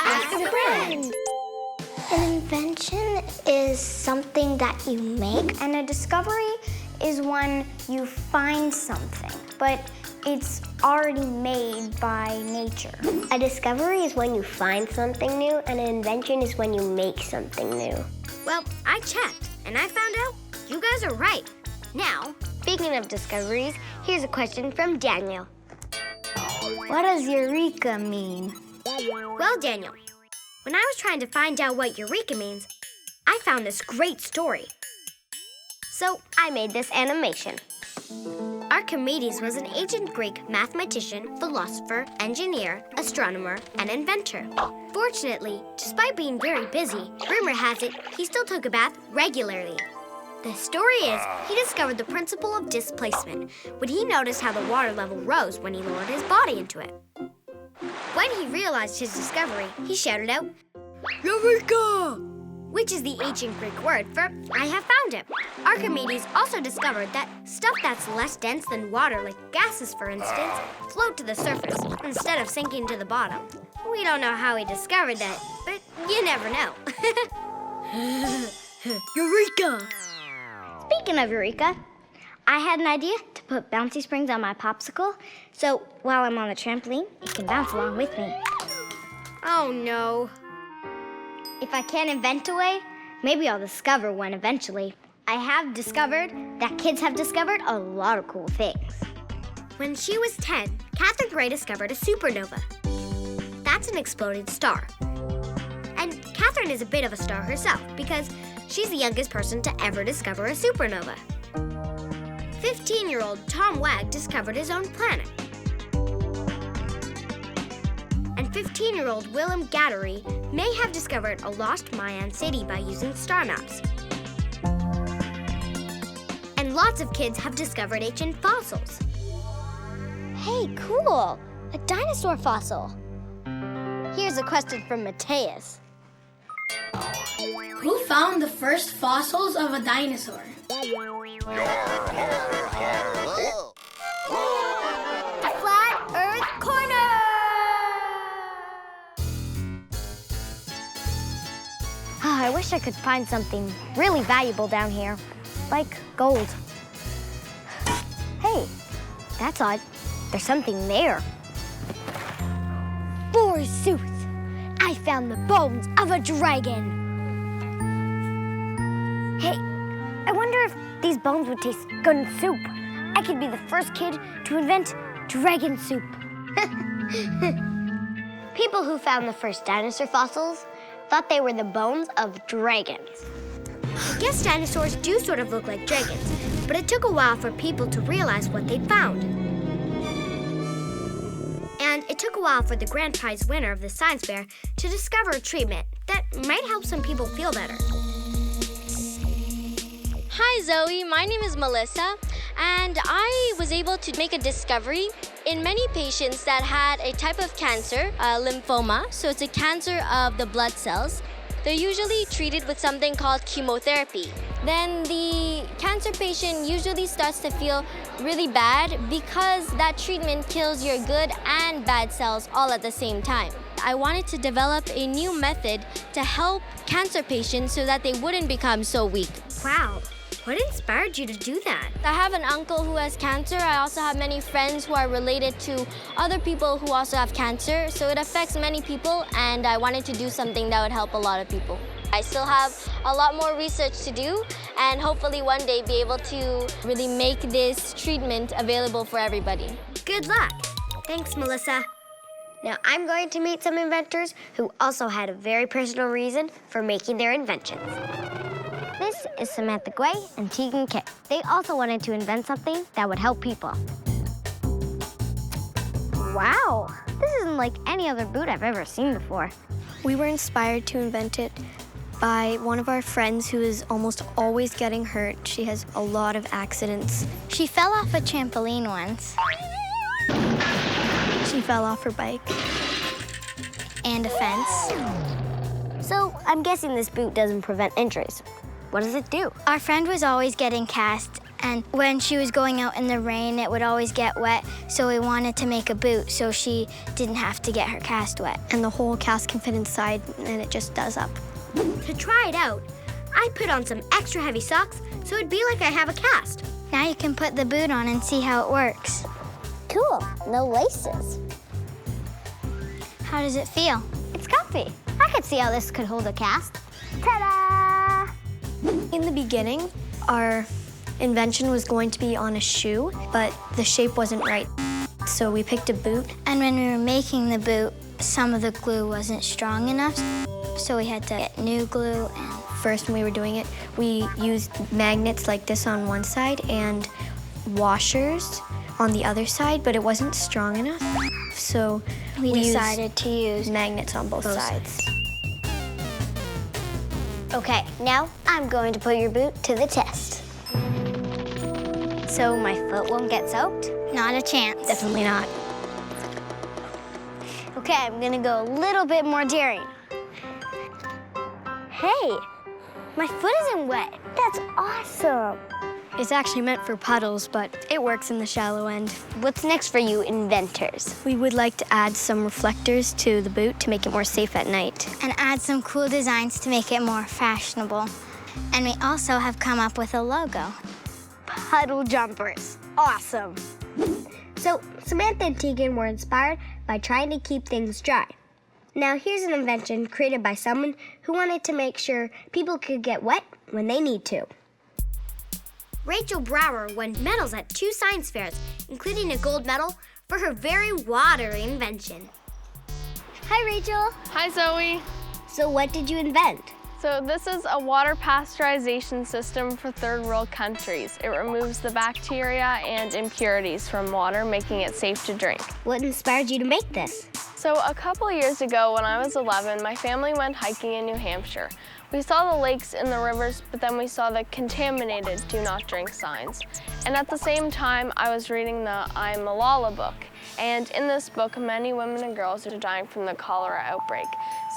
Ask a friend. An invention is something that you make, and a discovery is when you find something, but it's already made by nature. A discovery is when you find something new, and an invention is when you make something new. Well, I checked, and I found out you guys are right. Now, speaking of discoveries, here's a question from Daniel. What does eureka mean? Well, Daniel, when I was trying to find out what eureka means, I found this great story. So I made this animation. Archimedes was an ancient Greek mathematician, philosopher, engineer, astronomer, and inventor. Fortunately, despite being very busy, rumor has it he still took a bath regularly. The story is, he discovered the principle of displacement when he noticed how the water level rose when he lowered his body into it. When he realized his discovery, he shouted out, "Eureka!" which is the ancient Greek word for I have found him. Archimedes also discovered that stuff that's less dense than water, like gases for instance, float to the surface instead of sinking to the bottom. We don't know how he discovered that, but you never know. Eureka! Speaking of Eureka, I had an idea to put bouncy springs on my popsicle, so while I'm on the trampoline, it can bounce along with me. Oh no. If I can't invent a way, maybe I'll discover one eventually. I have discovered that kids have discovered a lot of cool things. When she was 10, Catherine Gray discovered a supernova. That's an exploding star. And Catherine is a bit of a star herself because she's the youngest person to ever discover a supernova. 15-year-old Tom Wag discovered his own planet. And 15-year-old Willem Gattery may have discovered a lost Mayan city by using star maps. And lots of kids have discovered ancient fossils. Hey, cool! A dinosaur fossil. Here's a question from Mateus. Who found the first fossils of a dinosaur? Flat Earth Corner! I wish I could find something really valuable down here, like gold. Hey, that's odd. There's something there. Forsooth, I found the bones of a dragon. Hey, I wonder if these bones would taste good in soup. I could be the first kid to invent dragon soup. People who found the first dinosaur fossils thought they were the bones of dragons. I guess dinosaurs do sort of look like dragons, but it took a while for people to realize what they'd found. And it took a while for the grand prize winner of the science fair to discover a treatment that might help some people feel better. Hi Zoe, my name is Melissa, and I was able to make a discovery in many patients that had a type of cancer, lymphoma, so it's a cancer of the blood cells. They're usually treated with something called chemotherapy. Then the cancer patient usually starts to feel really bad because that treatment kills your good and bad cells all at the same time. I wanted to develop a new method to help cancer patients so that they wouldn't become so weak. Wow. What inspired you to do that? I have an uncle who has cancer. I also have many friends who are related to other people who also have cancer. So it affects many people, and I wanted to do something that would help a lot of people. I still have a lot more research to do, and hopefully one day be able to really make this treatment available for everybody. Good luck. Thanks, Melissa. Now I'm going to meet some inventors who also had a very personal reason for making their inventions. This is Samantha Gray and Tegan Kay. They also wanted to invent something that would help people. Wow, this isn't like any other boot I've ever seen before. We were inspired to invent it by one of our friends who is almost always getting hurt. She has a lot of accidents. She fell off a trampoline once. She fell off her bike. And a fence. So I'm guessing this boot doesn't prevent injuries. What does it do? Our friend was always getting cast, and when she was going out in the rain, it would always get wet, so we wanted to make a boot so she didn't have to get her cast wet. And the whole cast can fit inside, and it just does up. To try it out, I put on some extra heavy socks so it'd be like I have a cast. Now you can put the boot on and see how it works. Cool, no laces. How does it feel? It's comfy. I could see how this could hold a cast. Ta-da! In the beginning, our invention was going to be on a shoe, but the shape wasn't right. So we picked a boot. And when we were making the boot, some of the glue wasn't strong enough, so we had to get new glue. And first, when we were doing it, we used magnets like this on one side and washers on the other side, but it wasn't strong enough. So we decided to use magnets on both sides. Okay, now I'm going to put your boot to the test. So my foot won't get soaked? Not a chance. Definitely not. Okay, I'm gonna go a little bit more daring. Hey, My foot isn't wet. That's awesome. It's actually meant for puddles, but it works in the shallow end. What's next for you inventors? We would like to add some reflectors to the boot to make it more safe at night. And add some cool designs to make it more fashionable. And we also have come up with a logo. Puddle jumpers. Awesome. So Samantha and Tegan were inspired by trying to keep things dry. Now here's an invention created by someone who wanted to make sure people could get wet when they need to. Rachel Brower won medals at 2 science fairs, including a gold medal for her very watery invention. Hi, Rachel. Hi, Zoe. So what did you invent? So this is a water pasteurization system for third world countries. It removes the bacteria and impurities from water, making it safe to drink. What inspired you to make this? So a couple years ago, when I was 11, my family went hiking in New Hampshire. We saw the lakes and the rivers, but then we saw the contaminated do not drink signs. And at the same time, I was reading the I'm Malala book. And in this book, many women and girls are dying from the cholera outbreak.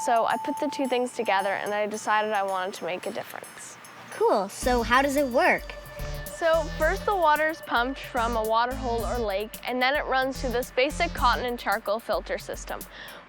So I put the two things together and I decided I wanted to make a difference. Cool, so how does it work? So first the water is pumped from a water hole or lake, and then it runs through this basic cotton and charcoal filter system.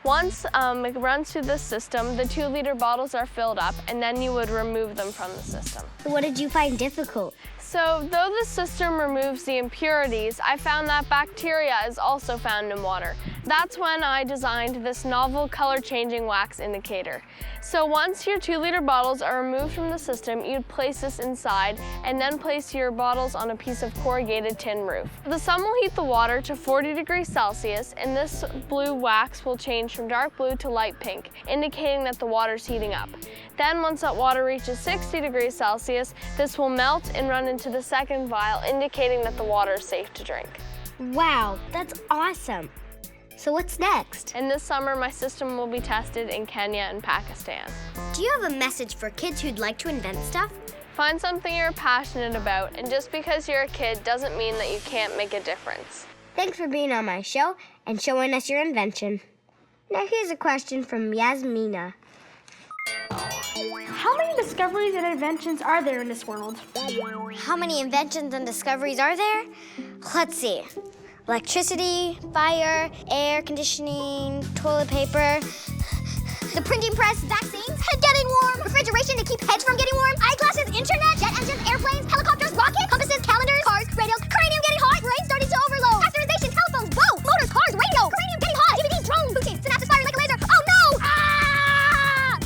Once it runs through this system, the 2-liter bottles are filled up, and then you would remove them from the system. What did you find difficult? So though the system removes the impurities, I found that bacteria is also found in water. That's when I designed this novel color-changing wax indicator. So once your 2-liter bottles are removed from the system, you'd place this inside and then place your bottles on a piece of corrugated tin roof. The sun will heat the water to 40 degrees Celsius, and this blue wax will change from dark blue to light pink, indicating that the water's heating up. Then once that water reaches 60 degrees Celsius, this will melt and run into the second vial, indicating that the water is safe to drink. Wow, that's awesome. So what's next? And this summer, my system will be tested in Kenya and Pakistan. Do you have a message for kids who'd like to invent stuff? Find something you're passionate about, and just because you're a kid doesn't mean that you can't make a difference. Thanks for being on my show and showing us your invention. Now here's a question from Yasmina. How many discoveries and inventions are there in this world? How many inventions and discoveries are there? Let's see. Electricity, fire, air conditioning, toilet paper, The printing press, vaccines, head getting warm, refrigeration to keep heads from getting warm, eyeglasses, internet, jet engines, airplanes, helicopters, rockets, compasses, calendars, cars, radios, cranium getting hot, brain starting to overload, pasteurization, telephones, boats, motors, cars, radio, cranium getting hot, DVDs, drones, bootcamps, synapses firing like a laser. Oh no! Ah!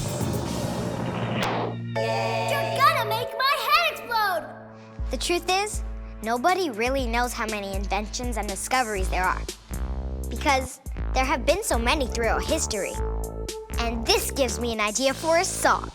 You're gonna make my head explode! The truth is, nobody really knows how many inventions and discoveries there are. Because there have been so many throughout history. And this gives me an idea for a song.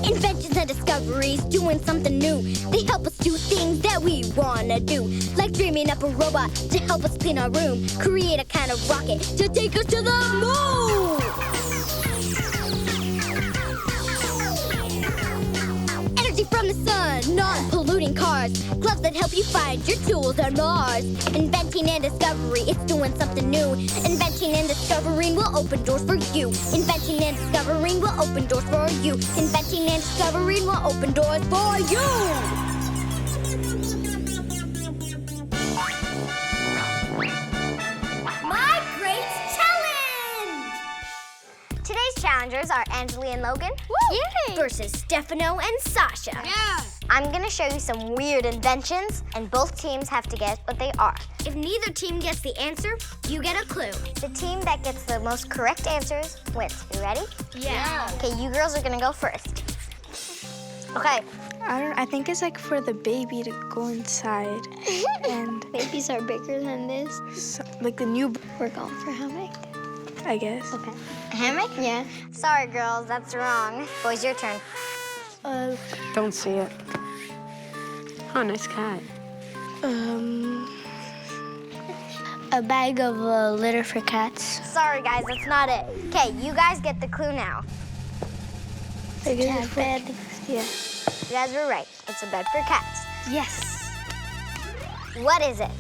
Inventions and discoveries, doing something new. They help us do things that we wanna do. Like dreaming up a robot to help us clean our room. Create a kind of rocket to take us to the moon. Energy from the sun, non-polluting cars. Gloves that help you find your tools on Mars. Inventing and discovery, it's doing something new. Inventing and discovering will open doors for you. Inventing and discovering will open doors for you. Inventing and discovering will open doors for you. My Great Challenge! Today's challengers are Anjali and Logan versus Stefano and Sasha. Yeah. I'm gonna show you some weird inventions, and both teams have to guess what they are. If neither team gets the answer, you get a clue. The team that gets the most correct answers wins. You ready? Yeah. Okay, you girls are gonna go first. Okay. I think it's like for the baby to go inside. And babies are bigger than this. So, like the new. We're going for hammock, I guess. Okay. A hammock? Yeah. Sorry, girls, that's wrong. Boys, your turn. Don't see it. Oh, nice cat. A bag of litter for cats. Sorry, guys, that's not it. Okay, you guys get the clue now. A cat bed. Yeah. You guys were right. It's a bed for cats. Yes. What is it?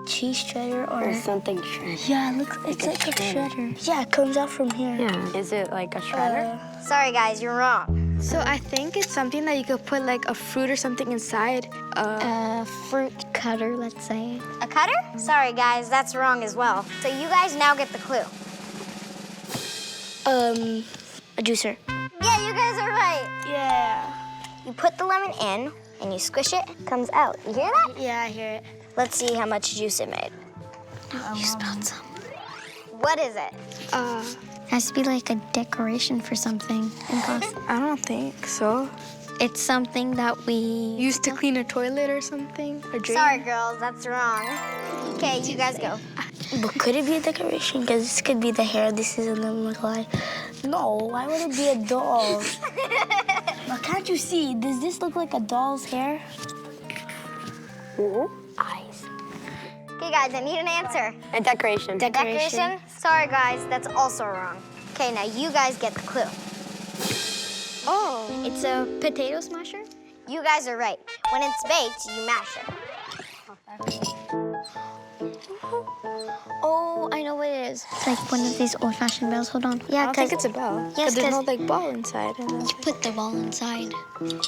cheese shredder or something shredder. Yeah, it's like a shredder. Yeah, it comes out from here. Yeah. Is it like a shredder? Sorry, guys, you're wrong. So I think it's something that you could put like a fruit or something inside. A fruit cutter, let's say. A cutter? Sorry, guys, that's wrong as well. So you guys now get the clue. A juicer. Yeah, you guys are right. Yeah. You put the lemon in, and you squish it, it comes out. You hear that? Yeah, I hear it. Let's see how much juice it made. You smelled some. What is it? Has to be like a decoration for something. I don't think so. It's something that we Used to clean a toilet or something? A drain? Sorry, girls, that's wrong. Okay, you guys go. But could it be a decoration? Because this could be the hair. This is another look like. No, why would it be a doll? But can't you see? Does this look like a doll's hair? Eyes. Okay, guys, I need an answer. A decoration. Decoration? Sorry, guys, that's also wrong. Okay, now you guys get the clue. Oh, it's a potato smasher? You guys are right. When it's baked, you mash it. Oh, I know what it is. It's like one of these old-fashioned bells. Hold on. I don't think it's a bell. Yes, there's no because like ball inside. you put the ball inside.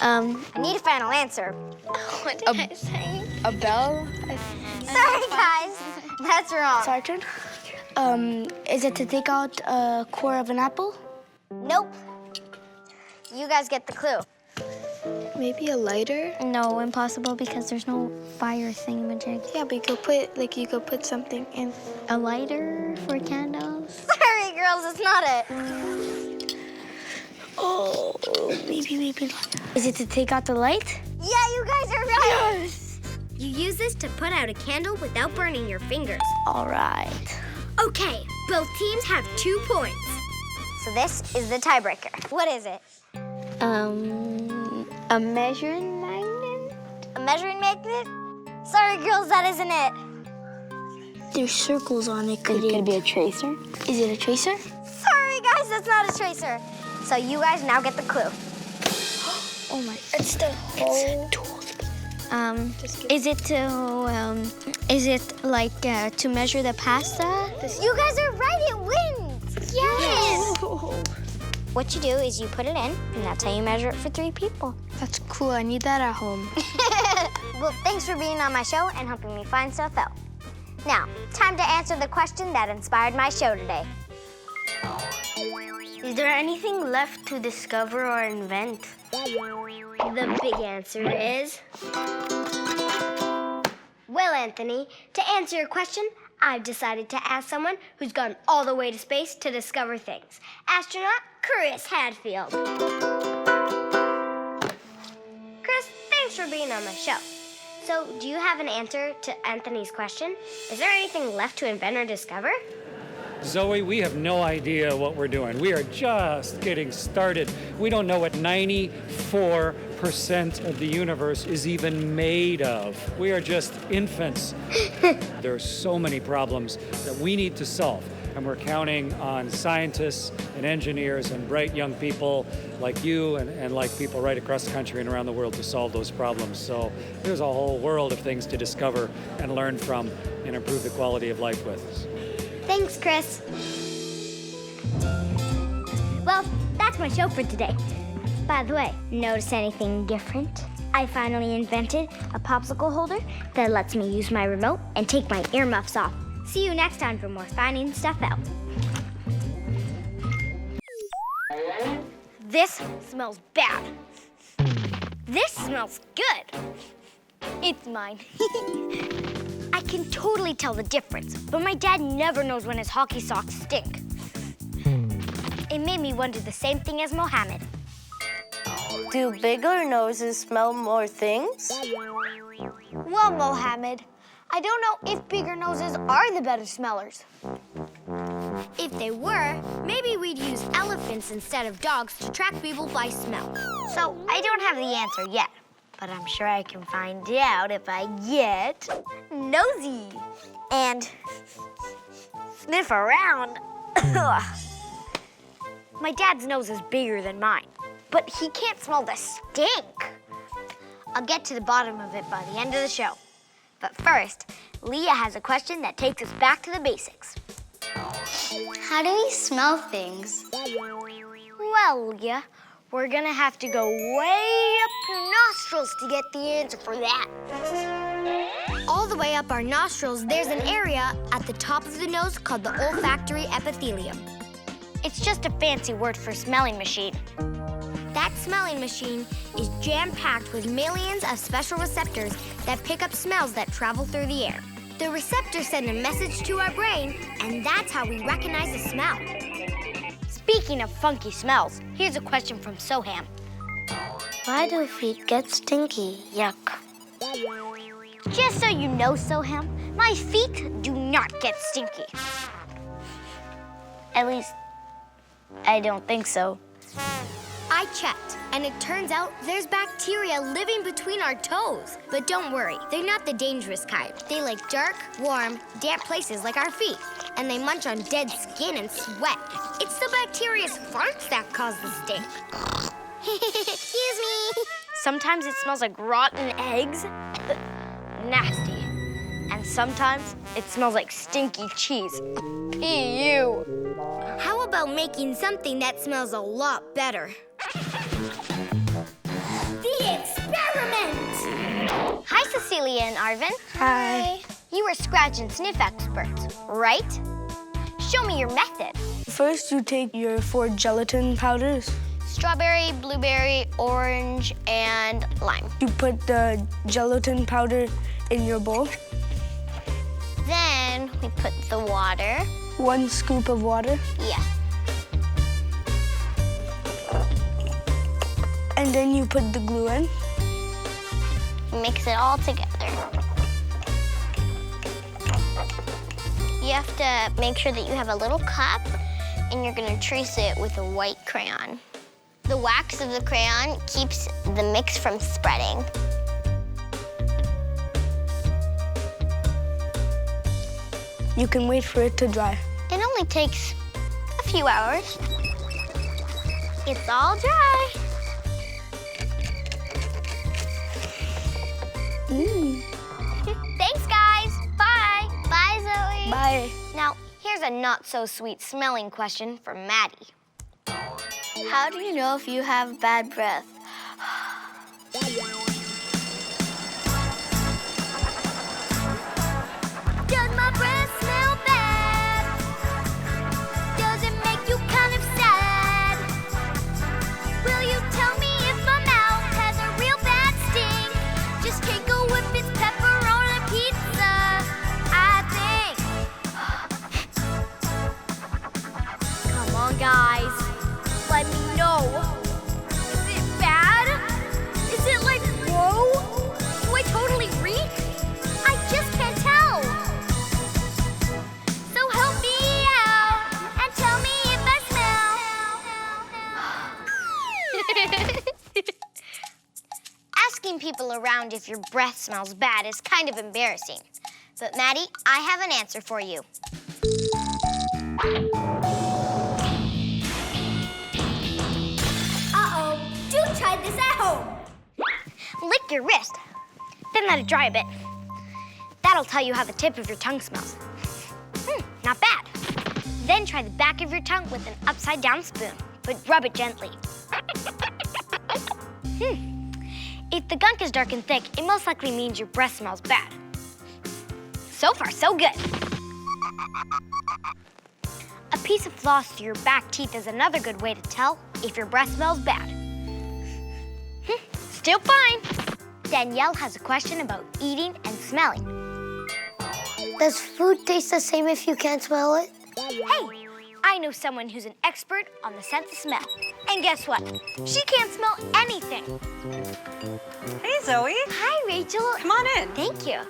I need a final answer. What did I say? A bell? Sorry, guys. That's wrong. Sergeant? Is it to take out a core of an apple? Nope. You guys get the clue. Maybe a lighter? No, impossible because there's no fire thingamajig. Yeah, but you could put something in. A lighter for candles? Sorry, girls, it's not it. Oh, maybe not. Is it to take out the light? Yeah, you guys are right. Yes! You use this to put out a candle without burning your fingers. All right. Okay, both teams have 2 points. So this is the tiebreaker. What is it? A measuring magnet? A measuring magnet? Sorry, girls, that isn't it. There's circles on it. Could It be a tracer. Is it a tracer? Sorry, guys, that's not a tracer. So you guys now get the clue. Oh my! It's the whole tool. Is it like to measure the pasta? You guys are right, it wins. Yes. What you do is you put it in, and that's how you measure it for 3 people. That's cool. I need that at home. Well, thanks for being on my show and helping me find stuff out. Now, time to answer the question that inspired my show today. Is there anything left to discover or invent? The big answer is... Well, Anthony, to answer your question, I've decided to ask someone who's gone all the way to space to discover things. Astronaut Chris Hadfield. Chris, thanks for being on my show. So, do you have an answer to Anthony's question? Is there anything left to invent or discover? Zoe, we have no idea what we're doing. We are just getting started. We don't know what 94% of the universe is even made of. We are just infants. There are so many problems that we need to solve, and we're counting on scientists and engineers and bright young people like you and like people right across the country and around the world to solve those problems. So there's a whole world of things to discover and learn from and improve the quality of life with. Thanks, Chris. Well, that's my show for today. By the way, notice anything different? I finally invented a popsicle holder that lets me use my remote and take my earmuffs off. See you next time for more Finding Stuff Out. This smells bad. This smells good. It's mine. I can totally tell the difference, but my dad never knows when his hockey socks stink. It made me wonder the same thing as Mohammed. Do bigger noses smell more things? Well, Mohammed, I don't know if bigger noses are the better smellers. If they were, maybe we'd use elephants instead of dogs to track people by smell. So I don't have the answer yet, but I'm sure I can find out if I get nosy and sniff around. My dad's nose is bigger than mine, but he can't smell the stink. I'll get to the bottom of it by the end of the show. If But first, Leah has a question that takes us back to the basics. How do we smell things? Well, Leah, we're gonna have to go way up your nostrils to get the answer for that. All the way up our nostrils, there's an area at the top of the nose called the olfactory epithelium. It's just a fancy word for smelling machine. That smelling machine is jam-packed with millions of special receptors that pick up smells that travel through the air. The receptors send a message to our brain, and that's how we recognize a smell. Speaking of funky smells, here's a question from Soham. Why do feet get stinky? Yuck. Just so you know, Soham, my feet do not get stinky. At least, I don't think so. I checked, and it turns out there's bacteria living between our toes. But don't worry, they're not the dangerous kind. They like dark, warm, damp places like our feet, and they munch on dead skin and sweat. It's the bacteria's farts that cause the stink. Excuse me. Sometimes it smells like rotten eggs. Nasty. And sometimes it smells like stinky cheese. Ew. How about making something that smells a lot better? The experiment! Hi, Cecilia and Arvin. Hi. You are scratch and sniff experts, right? Show me your method. First, you take your 4 gelatin powders. Strawberry, blueberry, orange, and lime. You put the gelatin powder in your bowl. Then we put the water. 1 scoop of water. Yeah. And then you put the glue in. Mix it all together. You have to make sure that you have a little cup, and you're gonna trace it with a white crayon. The wax of the crayon keeps the mix from spreading. You can wait for it to dry. It only takes a few hours. It's all dry. Thanks, guys. Bye. Bye, Zoe. Bye. Now, here's a not-so-sweet smelling question from Maddie. How do you know if you have bad breath? Does my breath smell bad? Does it make you kind of sad? Will you tell me if my mouth has a real bad sting? Just take a whip, it's pepperoni pizza, I think. Come on, guys. Let me know. Is it bad? Is it like, whoa? Do I totally reek? I just can't tell. So help me out and tell me if I smell. Asking people around if your breath smells bad is kind of embarrassing. But Maddie, I have an answer for you. Uh-oh, do try this at home. Lick your wrist, then let it dry a bit. That'll tell you how the tip of your tongue smells. Not bad. Then try the back of your tongue with an upside-down spoon, but rub it gently. If the gunk is dark and thick, it most likely means your breath smells bad. So far, so good. A piece of floss through your back teeth is another good way to tell if your breath smells bad. Still fine. Danielle has a question about eating and smelling. Does food taste the same if you can't smell it? Hey, I know someone who's an expert on the sense of smell. And guess what? She can't smell anything. Hey, Zoe. Hi, Rachel. Come on in. Thank you.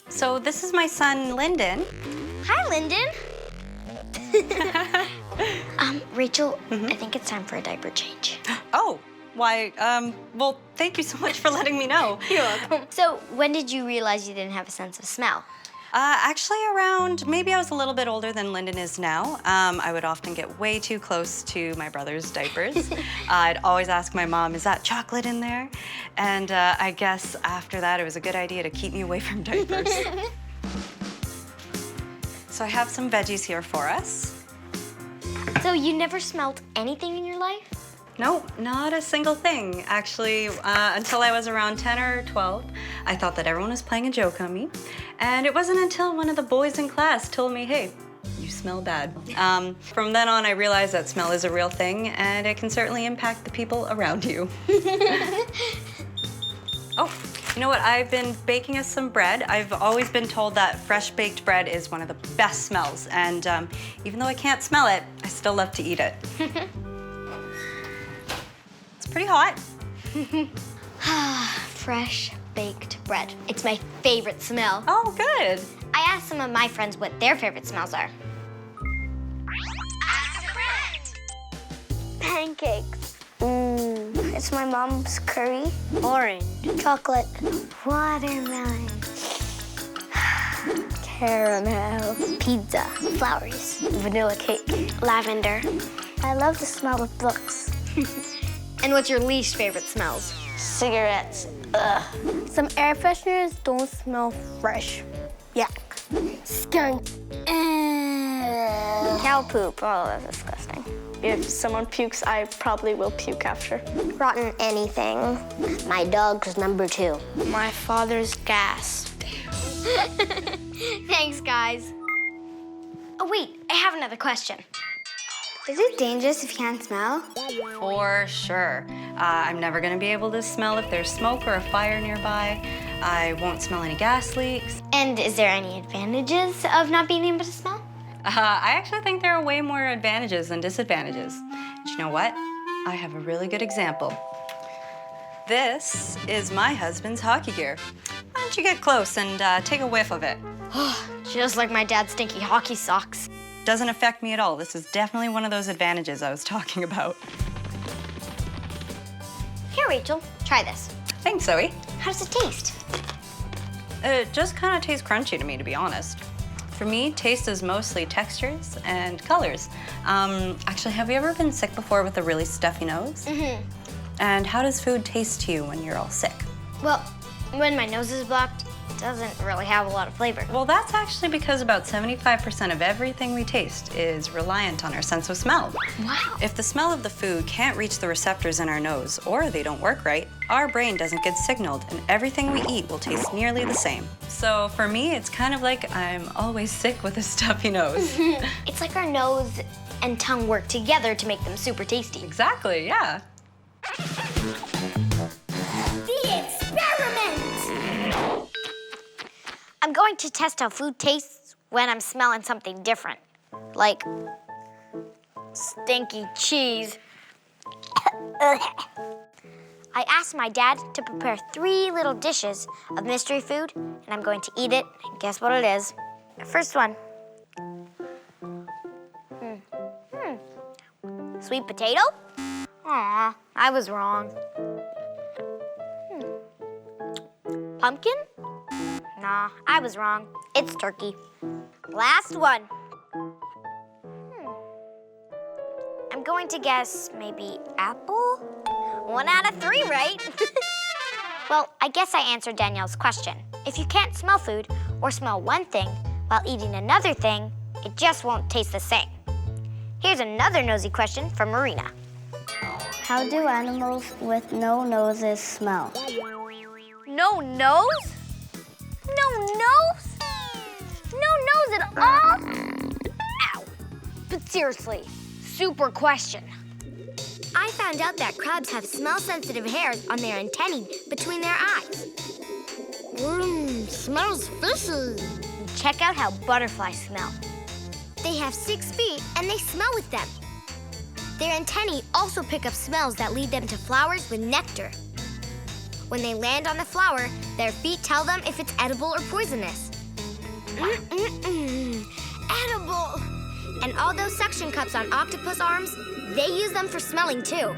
So this is my son, Lyndon. Hi, Lyndon. Rachel, I think it's time for a diaper change. Oh, why, well, thank you so much for letting me know. You're welcome. So, when did you realize you didn't have a sense of smell? Actually around, maybe I was a little bit older than Lyndon is now. I would often get way too close to my brother's diapers. I'd always ask my mom, is that chocolate in there? And I guess after that, it was a good idea to keep me away from diapers. So I have some veggies here for us. So you never smelled anything in your life? No, not a single thing. Actually, until I was around 10 or 12, I thought that everyone was playing a joke on me. And it wasn't until one of the boys in class told me, hey, you smell bad. From then on, I realized that smell is a real thing, and it can certainly impact the people around you. Oh, you know what? I've been baking us some bread. I've always been told that fresh baked bread is one of the best smells. And even though I can't smell it, I still love to eat it. Pretty hot. Fresh baked bread. It's my favorite smell. Oh, good. I asked some of my friends what their favorite smells are. Pancakes. It's my mom's curry. Orange. Chocolate. Watermelon. Caramel. Pizza. Flowers. Vanilla cake. Lavender. I love the smell of books. And what's your least favorite smells? Cigarettes. Ugh. Some air fresheners don't smell fresh. Yuck. Skunk. Cow poop. Oh, that's disgusting. If someone pukes, I probably will puke after. Rotten anything. My dog's number 2. My father's gas. Thanks, guys. Oh, wait, I have another question. Is it dangerous if you can't smell? For sure. I'm never gonna be able to smell if there's smoke or a fire nearby. I won't smell any gas leaks. And is there any advantages of not being able to smell? I actually think there are way more advantages than disadvantages. And you know what? I have a really good example. This is my husband's hockey gear. Why don't you get close and take a whiff of it? Just like my dad's stinky hockey socks. Doesn't affect me at all. This is definitely one of those advantages I was talking about. Here, Rachel, try this. Thanks, Zoe. How does it taste? It just kind of tastes crunchy to me, to be honest. For me, taste is mostly textures and colors. Actually, have you ever been sick before with a really stuffy nose? Mm-hmm. And how does food taste to you when you're all sick? Well, when my nose is blocked, it doesn't really have a lot of flavor. Well, that's actually because about 75% of everything we taste is reliant on our sense of smell. Wow. If the smell of the food can't reach the receptors in our nose, or they don't work right, our brain doesn't get signaled, and everything we eat will taste nearly the same. So for me, it's kind of like I'm always sick with a stuffy nose. It's like our nose and tongue work together to make them super tasty. Exactly, yeah. The experiment! I'm going to test how food tastes when I'm smelling something different. Like stinky cheese. I asked my dad to prepare 3 little dishes of mystery food, and I'm going to eat it, and guess what it is? The first one. Sweet potato? Aw, I was wrong. Pumpkin? Nah, I was wrong. It's turkey. Last one. I'm going to guess maybe apple? 1 out of 3, right? Well, I guess I answered Danielle's question. If you can't smell food or smell one thing while eating another thing, it just won't taste the same. Here's another nosy question from Marina. How do animals with no noses smell? No nose? No nose? No nose at all? Ow. But seriously, super question. I found out that crabs have smell-sensitive hairs on their antennae between their eyes. Smells fishy. Check out how butterflies smell. They have 6 feet and they smell with them. Their antennae also pick up smells that lead them to flowers with nectar. When they land on the flower, their feet tell them if it's edible or poisonous. Edible! And all those suction cups on octopus arms, they use them for smelling too.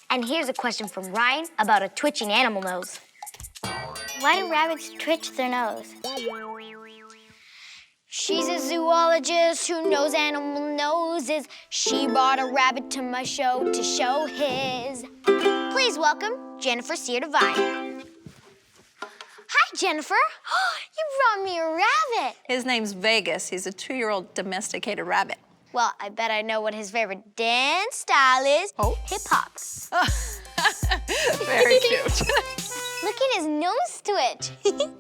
And here's a question from Ryan about a twitching animal nose. Why do rabbits twitch their nose? She's a zoologist who knows animal noses. She brought a rabbit to my show to show his. Please welcome Jennifer Sear Devine. Hi, Jennifer. You brought me a rabbit. His name's Vegas. He's a 2-year-old domesticated rabbit. Well, I bet I know what his favorite dance style is. Oh. Hip-hop. Very cute. Look at his nose twitch.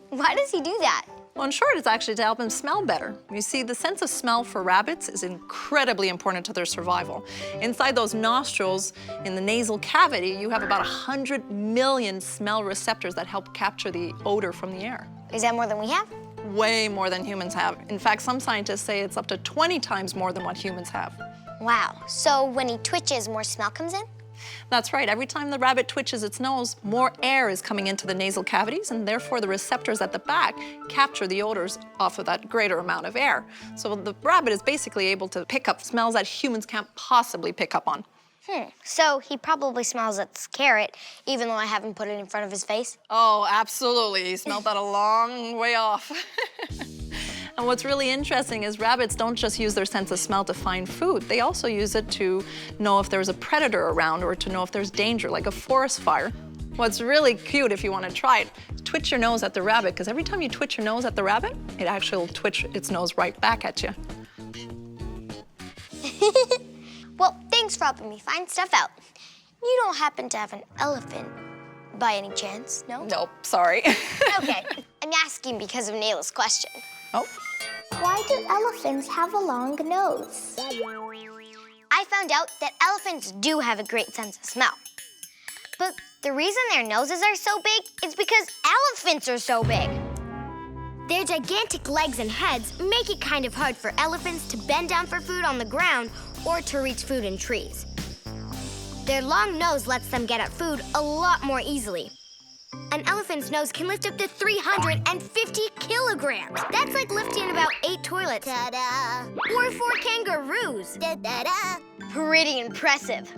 Why does he do that? Well, in short, it's actually to help him smell better. You see, the sense of smell for rabbits is incredibly important to their survival. Inside those nostrils, in the nasal cavity, you have about 100 million smell receptors that help capture the odor from the air. Is that more than we have? Way more than humans have. In fact, some scientists say it's up to 20 times more than what humans have. Wow. So when he twitches, more smell comes in? That's right. Every time the rabbit twitches its nose, more air is coming into the nasal cavities, and therefore the receptors at the back capture the odors off of that greater amount of air. So the rabbit is basically able to pick up smells that humans can't possibly pick up on. So he probably smells its carrot, even though I haven't put it in front of his face? Oh, absolutely. He smelled that a long way off. And what's really interesting is rabbits don't just use their sense of smell to find food. They also use it to know if there's a predator around or to know if there's danger, like a forest fire. What's really cute, if you want to try it, twitch your nose at the rabbit, because every time you twitch your nose at the rabbit, it actually will twitch its nose right back at you. Well, thanks for helping me find stuff out. You don't happen to have an elephant by any chance, no? Nope, sorry. Okay, I'm asking because of Nayla's question. Oh. Why do elephants have a long nose? I found out that elephants do have a great sense of smell. But the reason their noses are so big is because elephants are so big. Their gigantic legs and heads make it kind of hard for elephants to bend down for food on the ground or to reach food in trees. Their long nose lets them get at food a lot more easily. An elephant's nose can lift up to 350 kilograms. That's like lifting about 8 toilets. Ta-da! Or 4 kangaroos. Da-da-da! Pretty impressive.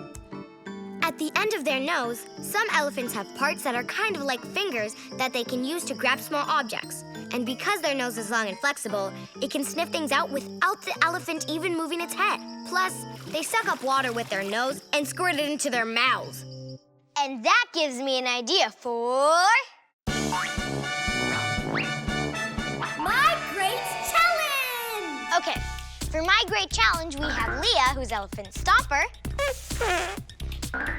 At the end of their nose, some elephants have parts that are kind of like fingers that they can use to grab small objects. And because their nose is long and flexible, it can sniff things out without the elephant even moving its head. Plus, they suck up water with their nose and squirt it into their mouths. And that gives me an idea for... My Great Challenge! Okay, for My Great Challenge, we have Leah, who's Elephant Stomper,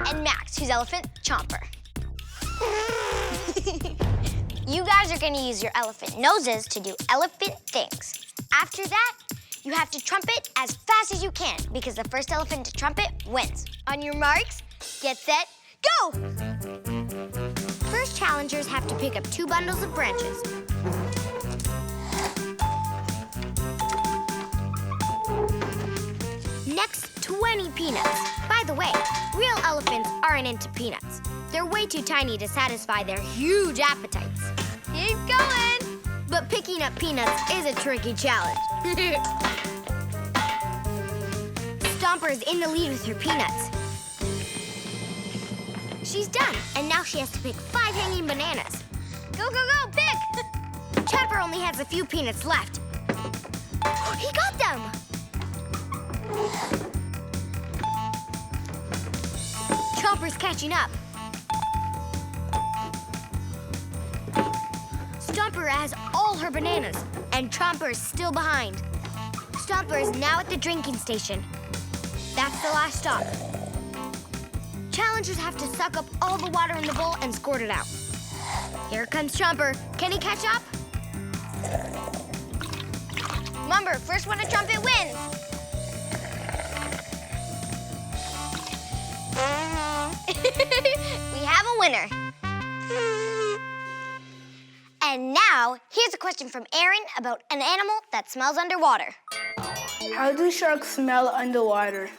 and Max, who's Elephant Chomper. You guys are gonna use your elephant noses to do elephant things. After that, you have to trumpet as fast as you can, because the first elephant to trumpet wins. On your marks, get set, go! First challengers have to pick up 2 bundles of branches. Next, 20 peanuts. By the way, real elephants aren't into peanuts. They're way too tiny to satisfy their huge appetites. Keep going! But picking up peanuts is a tricky challenge. Stomper is in the lead with her peanuts. She's done, and now she has to pick 5 hanging bananas. Go, go, go, pick! Chopper only has a few peanuts left. He got them! Chopper's catching up. Stomper has all her bananas, and Chomper is still behind. Stomper is now at the drinking station. That's the last stop. Challengers have to suck up all the water in the bowl and squirt it out. Here comes Chomper. Can he catch up? Remember, first one to trumpet wins. We have a winner. And now, here's a question from Aaron about an animal that smells underwater. How do sharks smell underwater?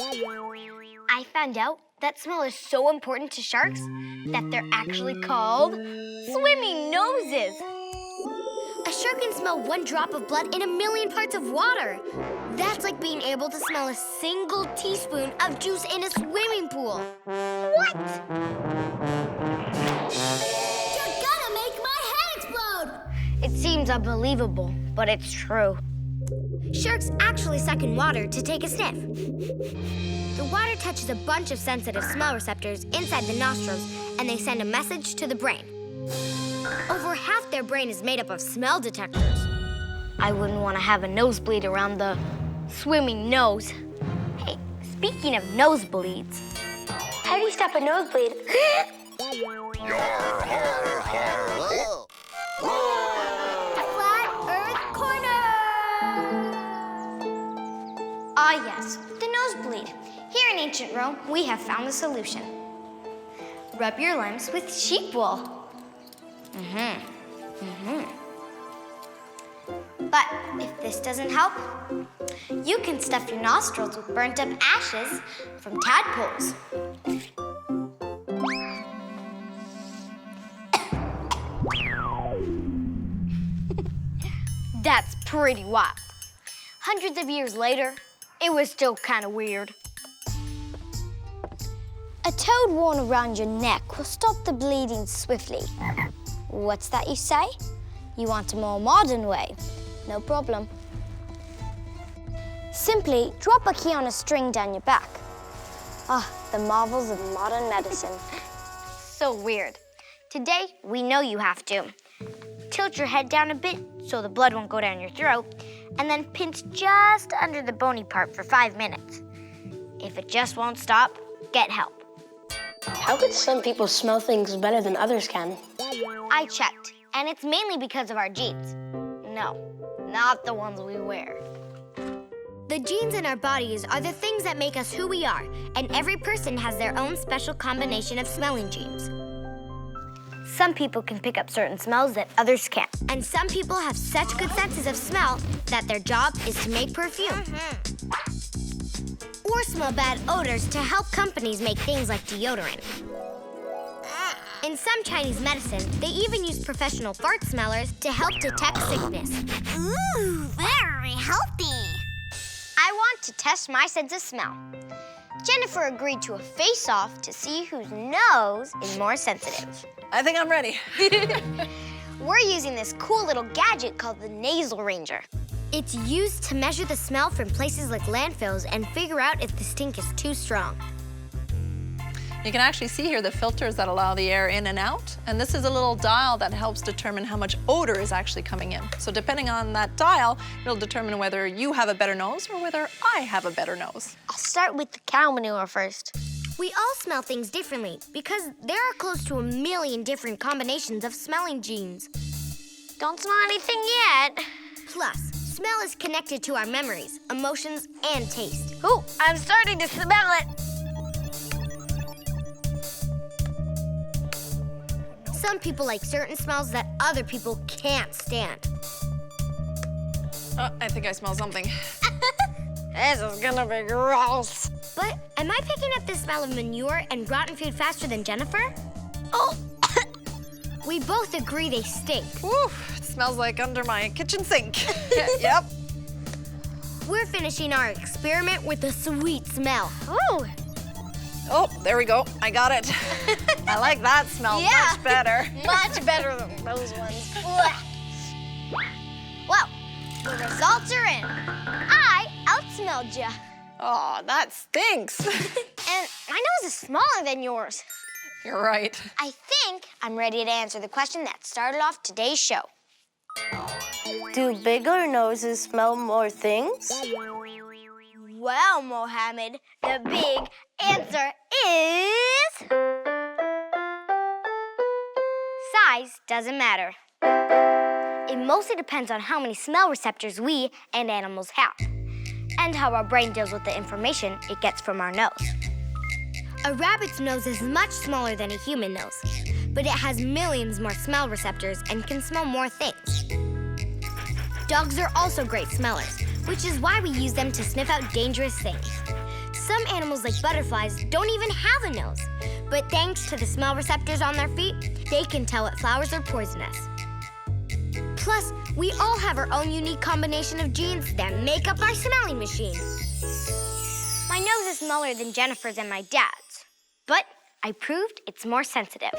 I found out that smell is so important to sharks that they're actually called swimming noses. A shark can smell 1 drop of blood in 1,000,000 parts of water. That's like being able to smell a single teaspoon of juice in a swimming pool. What? You're gonna make my head explode! seems unbelievable, but it's true. Sharks actually suck in water to take a sniff. The water touches a bunch of sensitive smell receptors inside the nostrils, and they send a message to the brain. Over half their brain is made up of smell detectors. I wouldn't want to have a nosebleed around the swimming nose. Hey, speaking of nosebleeds, how do you stop a nosebleed? Flat Earth Corner! Ah yes, the nosebleed. Here in ancient Rome, we have found the solution. Rub your limbs with sheep wool. But if this doesn't help, you can stuff your nostrils with burnt up ashes from tadpoles. That's pretty wild. Hundreds of years later, it was still kind of weird. A toad worn around your neck will stop the bleeding swiftly. What's that you say? You want a more modern way? No problem. Simply drop a key on a string down your back. Ah, the marvels of modern medicine. So weird. Today, we know you have to. Tilt your head down a bit so the blood won't go down your throat, and then pinch just under the bony part for 5 minutes. If it just won't stop, get help. How could some people smell things better than others can? I checked, and it's mainly because of our genes. No, not the ones we wear. The genes in our bodies are the things that make us who we are, and every person has their own special combination of smelling genes. Some people can pick up certain smells that others can't. And some people have such good senses of smell that their job is to make perfume. Or smell bad odors to help companies make things like deodorant. In some Chinese medicine, they even use professional fart smellers to help detect sickness. Ooh, very healthy. I want to test my sense of smell. Jennifer agreed to a face-off to see whose nose is more sensitive. I think I'm ready. We're using this cool little gadget called the nasal ranger. It's used to measure the smell from places like landfills and figure out if the stink is too strong. You can actually see here the filters that allow the air in and out. And this is a little dial that helps determine how much odor is actually coming in. So depending on that dial, it'll determine whether you have a better nose or whether I have a better nose. I'll start with the cow manure first. We all smell things differently because there are close to 1 million different combinations of smelling genes. Don't smell anything yet. Plus, smell is connected to our memories, emotions, and taste. Ooh, I'm starting to smell it. Some people like certain smells that other people can't stand. Oh, I think I smell something. This is gonna be gross. But am I picking up the smell of manure and rotten food faster than Jennifer? Oh! We both agree they stink. Woo, it smells like under my kitchen sink. Yep. We're finishing our experiment with a sweet smell. Ooh. Oh, there we go. I got it. I like that smell much better. Much better than those ones. Well, the results are in. I outsmelled you. Oh, that stinks. And my nose is smaller than yours. You're right. I think I'm ready to answer the question that started off today's show. Do bigger noses smell more things? Well, Mohammed, the big answer is... size doesn't matter. It mostly depends on how many smell receptors we and animals have, and how our brain deals with the information it gets from our nose. A rabbit's nose is much smaller than a human nose, but it has millions more smell receptors and can smell more things. Dogs are also great smellers, which is why we use them to sniff out dangerous things. Some animals, like butterflies, don't even have a nose, but thanks to the smell receptors on their feet, they can tell what flowers are poisonous. Plus, we all have our own unique combination of genes that make up our smelling machine. My nose is smaller than Jennifer's and my dad's, but I proved it's more sensitive.